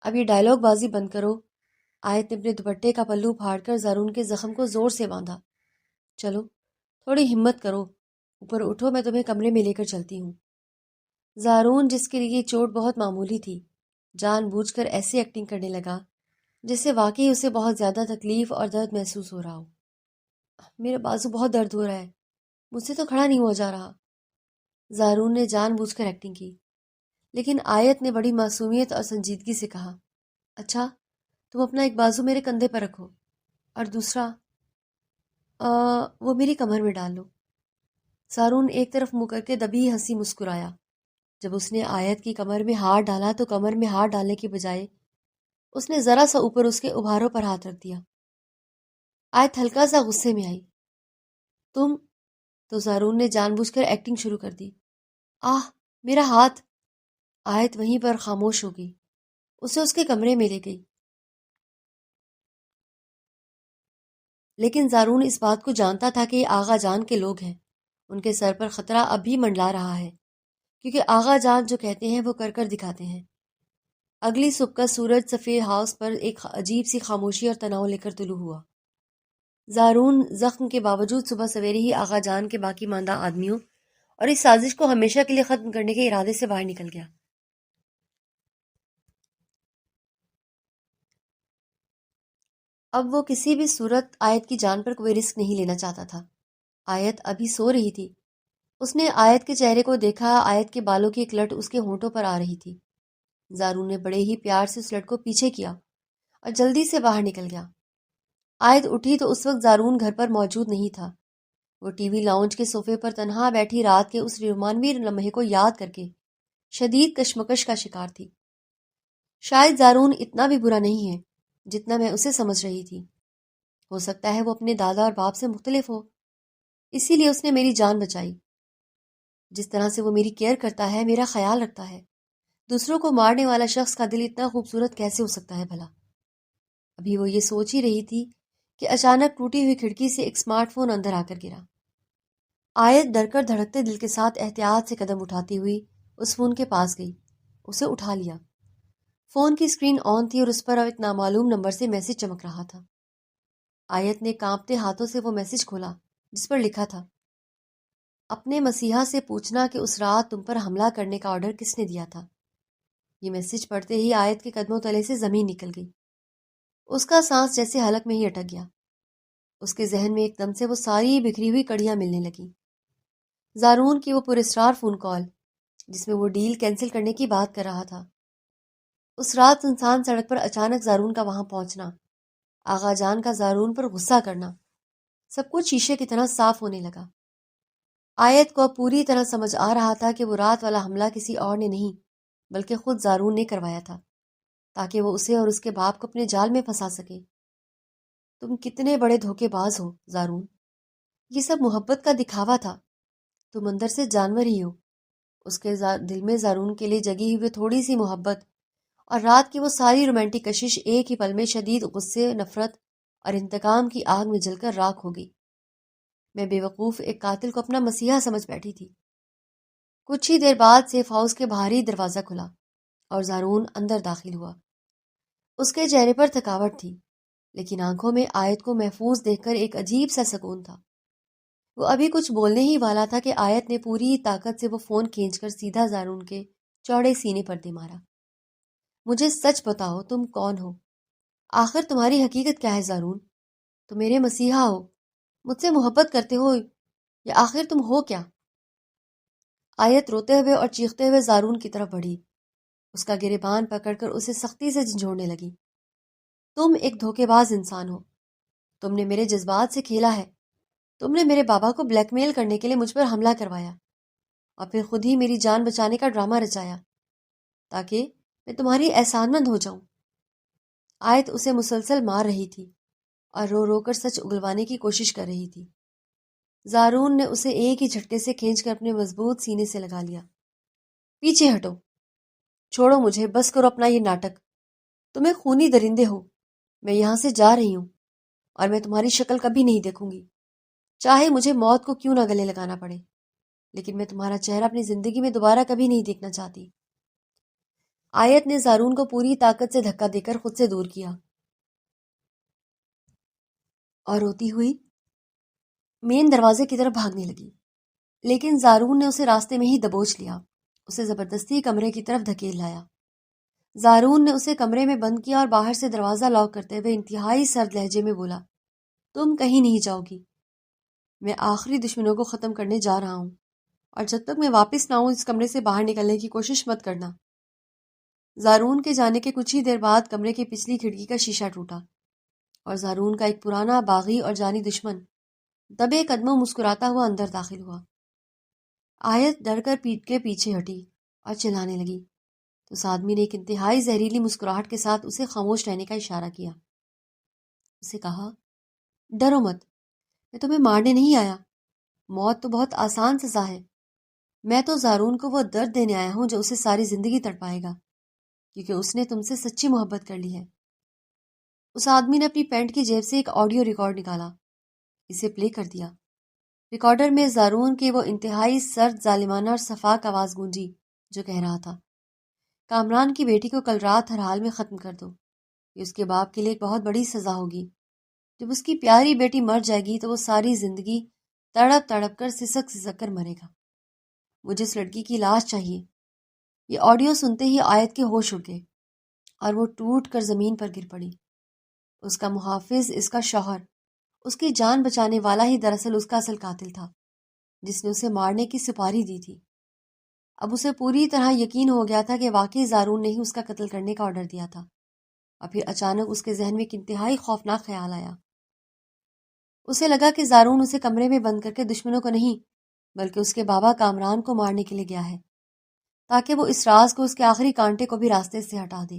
اب یہ ڈائلاگ بازی بند کرو۔ آیت نے اپنے دوپٹے کا پلو پھاڑ کر زارون کے زخم کو زور سے باندھا۔ چلو تھوڑی ہمت کرو، اوپر اٹھو، میں تمہیں کمرے میں لے کر چلتی ہوں۔ زارون، جس کے لیے چوٹ بہت معمولی تھی، جان بوجھ کر ایسی ایکٹنگ کرنے لگا جس سے واقعی اسے بہت زیادہ تکلیف اور درد محسوس ہو رہا ہو۔ میرا بازو بہت درد ہو رہا ہے، مجھ سے تو کھڑا نہیں ہوا جا رہا۔ زارون نے جان بوجھ کر ایکٹنگ کی، لیکن آیت نے بڑی معصومیت اور سنجیدگی سے کہا، اچھا تم اپنا ایک بازو میرے کندھے پر رکھو اور دوسرا وہ میری کمر میں ڈال لو۔ زارون ایک طرف منہ کر کے دبی ہنسی مسکرایا۔ جب اس نے آیت کی کمر میں ہاتھ ڈالا تو کمر میں ہاتھ ڈالنے کے بجائے اس نے ذرا سا اوپر اس کے ابھاروں پر ہاتھ رکھ دیا۔ آیت ہلکا سا غصے میں آئی۔ تم تو زارون نے جان بوجھ کر ایکٹنگ شروع کر دی۔ آہ میرا ہاتھ! آیت وہیں پر خاموش ہو گئی۔ اسے اس کے کمرے میں لے گئی۔ لیکن زارون اس بات کو جانتا تھا کہ یہ آغا جان کے لوگ ہیں۔ ان کے سر پر خطرہ اب بھی منڈلا رہا ہے، کیونکہ آغا جان جو کہتے ہیں وہ کر کر دکھاتے ہیں۔ اگلی صبح کا سورج سفید ہاؤس پر ایک عجیب سی خاموشی اور تناؤ لے کر طلوع ہوا۔ زارون زخم کے باوجود صبح سویرے ہی آغا جان کے باقی ماندہ آدمیوں اور اس سازش کو ہمیشہ کے لیے ختم کرنے کے ارادے سے باہر نکل گیا۔ اب وہ کسی بھی صورت آیت کی جان پر کوئی رسک نہیں لینا چاہتا تھا۔ آیت ابھی سو رہی تھی۔ اس نے آیت کے چہرے کو دیکھا۔ آیت کے بالوں کی ایک لٹ اس کے ہونٹوں پر آ رہی تھی۔ زارون نے بڑے ہی پیار سے اس لٹ کو پیچھے کیا اور جلدی سے باہر نکل گیا۔ آیت اٹھی تو اس وقت زارون گھر پر موجود نہیں تھا۔ وہ ٹی وی لاؤنج کے صوفے پر تنہا بیٹھی رات کے اس رومانوی لمحے کو یاد کر کے شدید کشمکش کا شکار تھی۔ شاید زارون اتنا بھی برا نہیں ہے جتنا میں اسے سمجھ رہی تھی۔ ہو سکتا ہے وہ اپنے دادا اور باپ سے مختلف ہو، اسی لیے اس نے میری جان بچائی۔ جس طرح سے وہ میری کیئر کرتا ہے، میرا خیال رکھتا ہے، دوسروں کو مارنے والا شخص کا دل اتنا خوبصورت کیسے ہو سکتا ہے بھلا؟ ابھی وہ یہ سوچ ہی رہی تھی کہ اچانک ٹوٹی ہوئی کھڑکی سے ایک سمارٹ فون اندر آ کر گرا۔ آیت ڈر کر دھڑکتے دل کے ساتھ احتیاط سے قدم اٹھاتی ہوئی اس فون کے پاس گئی، اسے اٹھا لیا۔ فون کی اسکرین آن تھی اور اس پر اب ایک نامعلوم نمبر سے میسج چمک رہا تھا۔ آیت نے کانپتے ہاتھوں سے وہ میسج کھولا جس پر لکھا تھا، اپنے مسیحا سے پوچھنا کہ اس رات تم پر حملہ کرنے کا آرڈر کس نے دیا تھا۔ یہ میسج پڑھتے ہی آیت کے قدموں تلے سے زمین نکل گئی۔ اس کا سانس جیسے حلق میں ہی اٹک گیا۔ اس کے ذہن میں ایک دم سے وہ ساری بکھری ہوئی کڑیاں ملنے لگیں۔ زارون کی وہ پراسرار فون کال جس میں وہ ڈیل کینسل کرنے کی بات کر رہا تھا، اس رات سنسان سڑک پر اچانک زارون کا وہاں پہنچنا، آغا جان کا زارون پر غصہ کرنا، سب کچھ شیشے کی طرح صاف ہونے لگا۔ آیت کو پوری طرح سمجھ آ رہا تھا کہ وہ رات والا حملہ کسی اور نے نہیں بلکہ خود زارون نے کروایا تھا، تاکہ وہ اسے اور اس کے باپ کو اپنے جال میں پھنسا سکے۔ تم کتنے بڑے دھوکے باز ہو زارون، یہ سب محبت کا دکھاوا تھا، تم اندر سے جانور ہی ہو۔ اس کے دل میں زارون کے لیے جگی ہوئی تھوڑی سی محبت اور رات کی وہ ساری رومانٹک کشش ایک ہی پل میں شدید غصے، نفرت اور انتقام کی آگ میں جل کر راکھ ہو گئی۔ میں بے وقوف ایک قاتل کو اپنا مسیحا سمجھ بیٹھی تھی۔ کچھ ہی دیر بعد سیف ہاؤس کے باہر ہی دروازہ کھلا اور زارون اندر داخل ہوا۔ اس کے چہرے پر تھکاوٹ تھی، لیکن آنکھوں میں آیت کو محفوظ دیکھ کر ایک عجیب سا سکون تھا۔ وہ ابھی کچھ بولنے ہی والا تھا کہ آیت نے پوری طاقت سے وہ فون کھینچ کر سیدھا زارون کے چوڑے سینے پر دے مارا۔ مجھے سچ بتاؤ تم کون ہو؟ آخر تمہاری حقیقت کیا ہے زارون؟ تم میرے مسیحا ہو، مجھ سے محبت کرتے ہو، یا آخر تم ہو کیا؟ آیت روتے ہوئے اور چیختے ہوئے زارون کی طرف بڑھی، اس کا گریبان پکڑ کر اسے سختی سے جھنجھوڑنے لگی۔ تم ایک دھوکے باز انسان ہو، تم نے میرے جذبات سے کھیلا ہے، تم نے میرے بابا کو بلیک میل کرنے کے لیے مجھ پر حملہ کروایا اور پھر خود ہی میری جان بچانے کا ڈرامہ رچایا تاکہ میں تمہاری احسان مند ہو جاؤں۔ آیت اسے مسلسل مار رہی تھی اور رو رو کر سچ اگلوانے کی کوشش کر رہی تھی۔ زارون نے اسے ایک ہی جھٹکے سے کھینچ کر اپنے مضبوط سینے سے لگا لیا۔ پیچھے ہٹو، چھوڑو مجھے، بس کرو اپنا یہ ناٹک، تمہیں خونی درندے ہو۔ میں یہاں سے جا رہی ہوں اور میں تمہاری شکل کبھی نہیں دیکھوں گی، چاہے مجھے موت کو کیوں نہ گلے لگانا پڑے، لیکن میں تمہارا چہرہ اپنی زندگی میں دوبارہ کبھی نہیں دیکھنا چاہتی۔ آیت نے زارون کو پوری طاقت سے دھکا دے کر خود سے دور کیا اور روتی ہوئی مین دروازے کی طرف بھاگنے لگی، لیکن زارون نے اسے راستے میں ہی دبوچ لیا، اسے زبردستی کمرے کی طرف دھکیل لایا۔ زارون نے اسے کمرے میں بند کیا اور باہر سے دروازہ لاک کرتے ہوئے انتہائی سرد لہجے میں بولا، تم کہیں نہیں جاؤ گی، میں آخری دشمنوں کو ختم کرنے جا رہا ہوں۔ اور جب تک میں واپس نہ ہوں اس کمرے سے باہر نکلنے کی کوشش مت کرنا۔ زارون کے جانے کے کچھ ہی دیر بعد کمرے کی پچھلی کھڑکی کا شیشہ ٹوٹا اور زارون کا ایک پرانا باغی اور جانی دشمن دبے قدموں مسکراتا ہوا اندر داخل ہوا۔ آیت ڈر کر پیٹ کے پیچھے ہٹی اور چلانے لگی تو اس آدمی نے ایک انتہائی زہریلی مسکراہٹ کے ساتھ اسے خاموش رہنے کا اشارہ کیا۔ اسے کہا، ڈرو مت، میں تمہیں مارنے نہیں آیا، موت تو بہت آسان سزا ہے۔ میں تو زارون کو وہ درد دینے آیا ہوں جو اسے ساری زندگی تڑپائے گا، کیونکہ اس نے تم سے سچی محبت کر لی ہے۔ اس آدمی نے اپنی پینٹ کی جیب سے ایک آڈیو ریکارڈ نکالا، اسے پلے کر دیا۔ ریکارڈر میں زارون کی وہ انتہائی سرد، ظالمانہ اور صفاک آواز گونجی جو کہہ رہا تھا، کامران کی بیٹی کو کل رات ہر حال میں ختم کر دو، یہ اس کے باپ کے لیے ایک بہت بڑی سزا ہوگی۔ جب اس کی پیاری بیٹی مر جائے گی تو وہ ساری زندگی تڑپ تڑپ کر سسک سسک کر مرے گا۔ مجھے اس لڑکی کی لاش چاہیے۔ یہ آڈیو سنتے ہی آیت کے ہوش اڑ گئے اور وہ ٹوٹ کر زمین پر گر پڑی۔ اس کا محافظ، اس کا شوہر، اس کی جان بچانے والا ہی دراصل اس کا اصل قاتل تھا جس نے اسے مارنے کی سپاری دی تھی۔ اب اسے پوری طرح یقین ہو گیا تھا کہ واقعی زارون نے ہی اس کا قتل کرنے کا آرڈر دیا تھا۔ اور پھر اچانک اس کے ذہن میں ایک انتہائی خوفناک خیال آیا۔ اسے لگا کہ زارون اسے کمرے میں بند کر کے دشمنوں کو نہیں بلکہ اس کے بابا کامران کو مارنے کے لیے گیا ہے، تاکہ وہ اس راز کو، اس کے آخری کانٹے کو بھی راستے سے ہٹا دے۔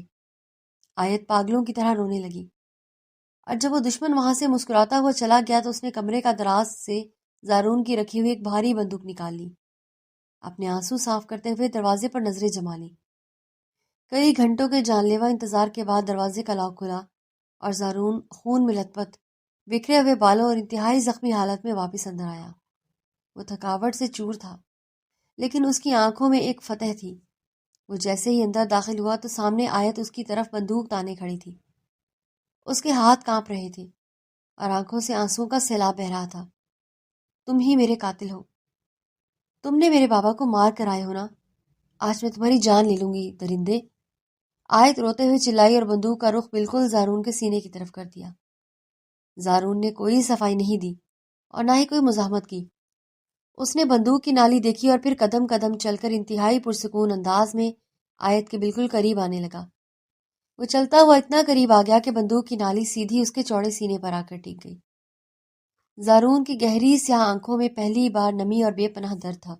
آیت پاگلوں کی طرح رونے لگی، اور جب وہ دشمن وہاں سے مسکراتا ہوا چلا گیا تو اس نے کمرے کا دراز سے زارون کی رکھی ہوئی ایک بھاری بندوق نکال لی۔ اپنے آنسو صاف کرتے ہوئے دروازے پر نظریں جما لی۔ کئی گھنٹوں کے جان لیوا انتظار کے بعد دروازے کا لاک کھلا اور زارون خون میں لت پت، بکھرے ہوئے بالوں اور انتہائی زخمی حالت میں واپس اندر آیا۔ وہ تھکاوٹ سے چور تھا، لیکن اس کی آنکھوں میں ایک فتح تھی۔ وہ جیسے ہی اندر داخل ہوا تو سامنے آیت اس کی طرف بندوق تانے کھڑی تھی۔ اس کے ہاتھ کانپ رہے تھے اور آنکھوں سے آنسوؤں کا سیلاب بہہ رہا تھا۔ تم ہی میرے قاتل ہو، تم نے میرے بابا کو مار کر آئے ہو نا، آج میں تمہاری جان لے لوں گی درندے۔ آیت روتے ہوئے چلائی اور بندوق کا رخ بالکل زارون کے سینے کی طرف کر دیا۔ زارون نے کوئی صفائی نہیں دی اور نہ ہی کوئی مزاحمت کی۔ اس نے بندوق کی نالی دیکھی اور پھر قدم قدم چل کر انتہائی پرسکون انداز میں آیت کے بالکل قریب آنے لگا۔ وہ چلتا ہوا اتنا قریب آ گیا کہ بندوق کی نالی سیدھی اس کے چوڑے سینے پر آ کر ٹک گئی۔ زارون کی گہری سیاہ آنکھوں میں پہلی بار نمی اور بے پناہ درد تھا۔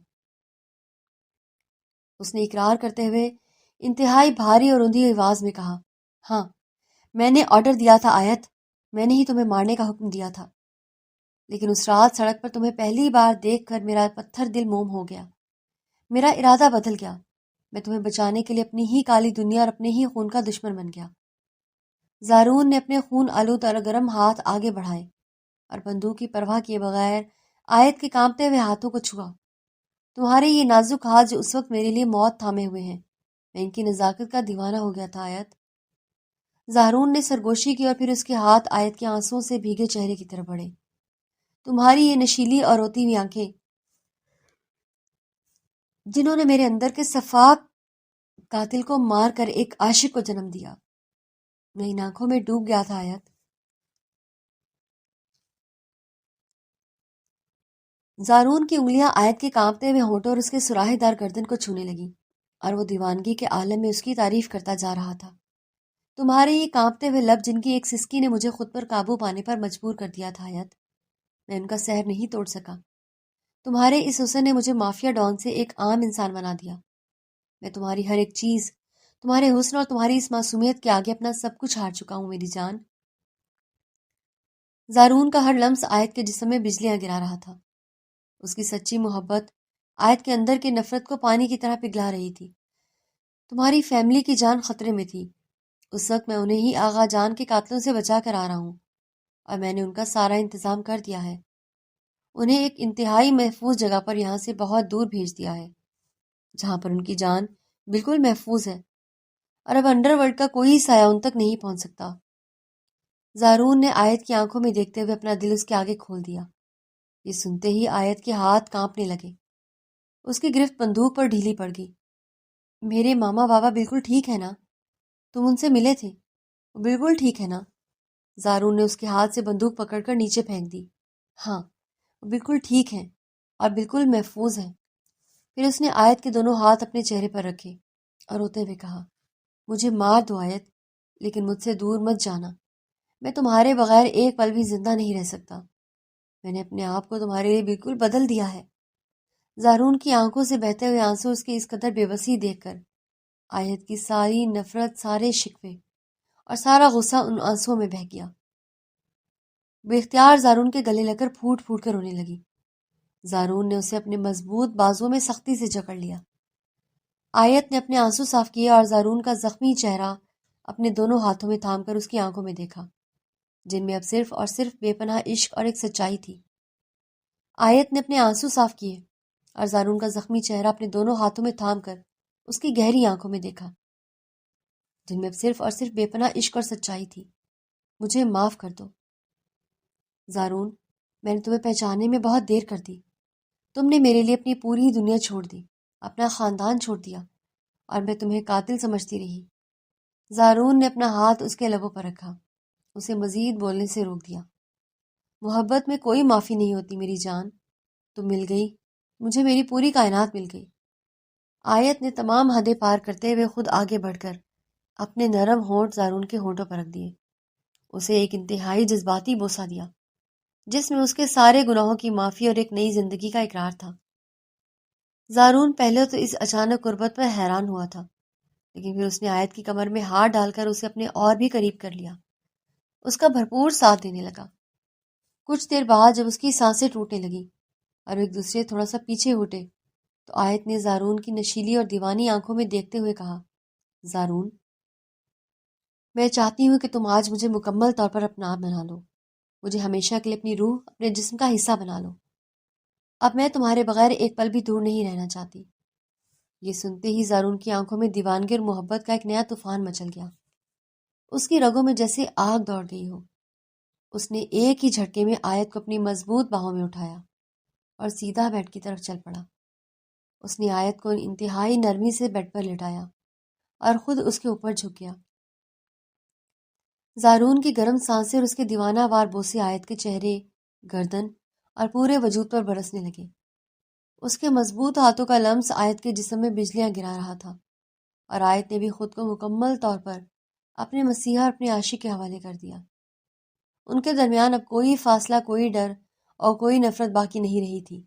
اس نے اقرار کرتے ہوئے انتہائی بھاری اور اندھی آواز میں کہا، ہاں، میں نے آرڈر دیا تھا آیت، میں نے ہی تمہیں مارنے کا حکم دیا تھا، لیکن اس رات سڑک پر تمہیں پہلی بار دیکھ کر میرا پتھر دل موم ہو گیا، میرا ارادہ بدل گیا، میں تمہیں بچانے کے لیے اپنی ہی کالی دنیا اور اپنے ہی خون کا دشمن بن گیا۔ زارون نے اپنے خون آلود اور گرم ہاتھ آگے بڑھائے اور بندوق کی پرواہ کیے بغیر آیت کے کانپتے ہوئے ہاتھوں کو چھوا۔ تمہارے یہ نازک ہاتھ جو اس وقت میرے لیے موت تھامے ہوئے ہیں، میں ان کی نزاکت کا دیوانہ ہو گیا تھا آیت۔ زارون نے سرگوشی کی اور پھر اس کے ہاتھ آیت کے آنسوؤں سے بھیگے چہرے کی طرف بڑھے۔ تمہاری یہ نشیلی اور روتی ہوئی آنکھیں جنہوں نے میرے اندر کے صفاک قاتل کو مار کر ایک عاشق کو جنم دیا، میں ان آنکھوں میں ڈوب گیا تھا آیت۔ زارون کی انگلیاں آیت کے کانپتے ہوئے ہونٹوں اور اس کے سراہے دار گردن کو چھونے لگیں اور وہ دیوانگی کے عالم میں اس کی تعریف کرتا جا رہا تھا۔ تمہارے یہ کانپتے ہوئے لب جن کی ایک سسکی نے مجھے خود پر قابو پانے پر مجبور کر دیا تھا آیت، میں ان کا سحر نہیں توڑ سکا۔ تمہارے اس حسن نے مجھے مافیا ڈان سے ایک عام انسان بنا دیا۔ میں تمہاری ہر ایک چیز، تمہارے حسن اور تمہاری اس معصومیت کے آگے اپنا سب کچھ ہار چکا ہوں میری جان۔ زارون کا ہر لمس آیت کے جسم میں بجلیاں گرا رہا تھا۔ اس کی سچی محبت آیت کے اندر کی نفرت کو پانی کی طرح پگھلا رہی تھی۔ تمہاری فیملی کی جان خطرے میں تھی، اس وقت میں انہیں ہی آغا جان کے قاتلوں سے بچا کر آ رہا ہوں اور میں نے ان کا سارا انتظام کر دیا ہے۔ انہیں ایک انتہائی محفوظ جگہ پر یہاں سے بہت دور بھیج دیا ہے جہاں پر ان کی جان بالکل محفوظ ہے اور اب انڈر ورلڈ کا کوئی سایہ ان تک نہیں پہنچ سکتا۔ زارون نے آیت کی آنکھوں میں دیکھتے ہوئے اپنا دل اس کے آگے کھول دیا۔ یہ سنتے ہی آیت کے ہاتھ کانپنے لگے، اس کی گرفت بندوق پر ڈھیلی پڑ گئی۔ میرے ماما بابا بالکل ٹھیک ہے نا؟ تم ان سے ملے تھے؟ وہ بالکل ٹھیک ہے نا؟ زارون نے اس کے ہاتھ سے بندوق پکڑ کر نیچے پھینک دی۔ ہاں، وہ بالکل ٹھیک ہیں اور بالکل محفوظ ہیں۔ پھر اس نے آیت کے دونوں ہاتھ اپنے چہرے پر رکھے اور روتے ہوئے کہا، مجھے مار دو آیت، لیکن مجھ سے دور مت جانا۔ میں تمہارے بغیر ایک پل بھی زندہ نہیں رہ سکتا۔ میں نے اپنے آپ کو تمہارے لیے بالکل بدل دیا ہے۔ زارون کی آنکھوں سے بہتے ہوئے آنسو اس کی اس قدر بے بسی دیکھ کر آیت کی ساری نفرت، سارے شکوے اور سارا غصہ ان آنسوؤں میں بہہ گیا۔ بے اختیار زارون کے گلے لگ کر پھوٹ پھوٹ کر رونے لگی۔ زارون نے اسے اپنے مضبوط بازوؤں میں سختی سے جکڑ لیا۔ آیت نے اپنے آنسو صاف کیے اور زارون کا زخمی چہرہ اپنے دونوں ہاتھوں میں تھام کر اس کی آنکھوں میں دیکھا، جن میں اب صرف اور صرف بے پناہ عشق اور ایک سچائی تھی۔ آیت نے اپنے آنسو صاف کیے اور زارون کا زخمی چہرہ اپنے دونوں ہاتھوں میں تھام کر اس کی گہری آنکھوں میں دیکھا، جن میں اب صرف اور صرف بے پناہ عشق اور سچائی تھی۔ مجھے معاف کر دو زارون، میں نے تمہیں پہچاننے میں بہت دیر کر دی۔ تم نے میرے لیے اپنی پوری دنیا چھوڑ دی، اپنا خاندان چھوڑ دیا، اور میں تمہیں قاتل سمجھتی رہی۔ زارون نے اپنا ہاتھ اس کے لبوں پر رکھا، اسے مزید بولنے سے روک دیا۔ محبت میں کوئی معافی نہیں ہوتی میری جان، تم مل گئی، مجھے میری پوری کائنات مل گئی۔ آیت نے تمام حدیں پار کرتے ہوئے خود آگے بڑھ کر اپنے نرم ہونٹ زارون کے ہونٹوں پر رکھ دیے، اسے ایک انتہائی جذباتی بوسہ دیا جس میں اس کے سارے گناہوں کی معافی اور ایک نئی زندگی کا اقرار تھا۔ زارون پہلے تو اس اچانک قربت پر حیران ہوا تھا، لیکن پھر اس نے آیت کی کمر میں ہاتھ ڈال کر اسے اپنے اور بھی قریب کر لیا، اس کا بھرپور ساتھ دینے لگا۔ کچھ دیر بعد جب اس کی سانسیں ٹوٹنے لگیں اور ایک دوسرے تھوڑا سا پیچھے ہٹے تو آیت نے زارون کی نشیلی اور دیوانی آنکھوں میں دیکھتے ہوئے کہا، زارون، میں چاہتی ہوں کہ تم آج مجھے مکمل طور پر اپنا آپ بنا لو، مجھے ہمیشہ کے لیے اپنی روح، اپنے جسم کا حصہ بنا لو۔ اب میں تمہارے بغیر ایک پل بھی دور نہیں رہنا چاہتی۔ یہ سنتے ہی زارون کی آنکھوں میں دیوانگی اور محبت کا ایک نیا طوفان مچل گیا، اس کی رگوں میں جیسے آگ دوڑ گئی ہو۔ اس نے ایک ہی جھٹکے میں آیت کو اپنی مضبوط باہوں میں اٹھایا اور سیدھا بیڈ کی طرف چل پڑا۔ اس نے آیت کو انتہائی نرمی سے بیڈ پر لٹایا اور خود اس کے اوپر جھک گیا۔ زارون کی گرم سانسیں اور اس کے دیوانہ وار بوسے آیت کے چہرے، گردن اور پورے وجود پر برسنے لگے۔ اس کے مضبوط ہاتھوں کا لمس آیت کے جسم میں بجلیاں گرا رہا تھا، اور آیت نے بھی خود کو مکمل طور پر اپنے مسیحا اور اپنے عاشق کے حوالے کر دیا۔ ان کے درمیان اب کوئی فاصلہ، کوئی ڈر اور کوئی نفرت باقی نہیں رہی تھی،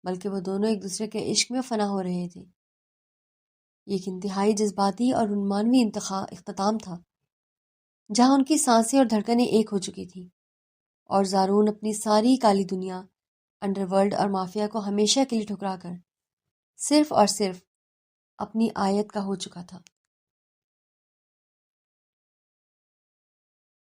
بلکہ وہ دونوں ایک دوسرے کے عشق میں فنا ہو رہے تھے۔ یہ ایک انتہائی جذباتی اور رومانوی اختتام تھا، جہاں ان کی سانسیں اور دھڑکنیں ایک ہو چکی تھیں، اور زارون اپنی ساری کالی دنیا، انڈر ورلڈ اور مافیا کو ہمیشہ کے لیے ٹھکرا کر صرف اور صرف اپنی آیت کا ہو چکا تھا۔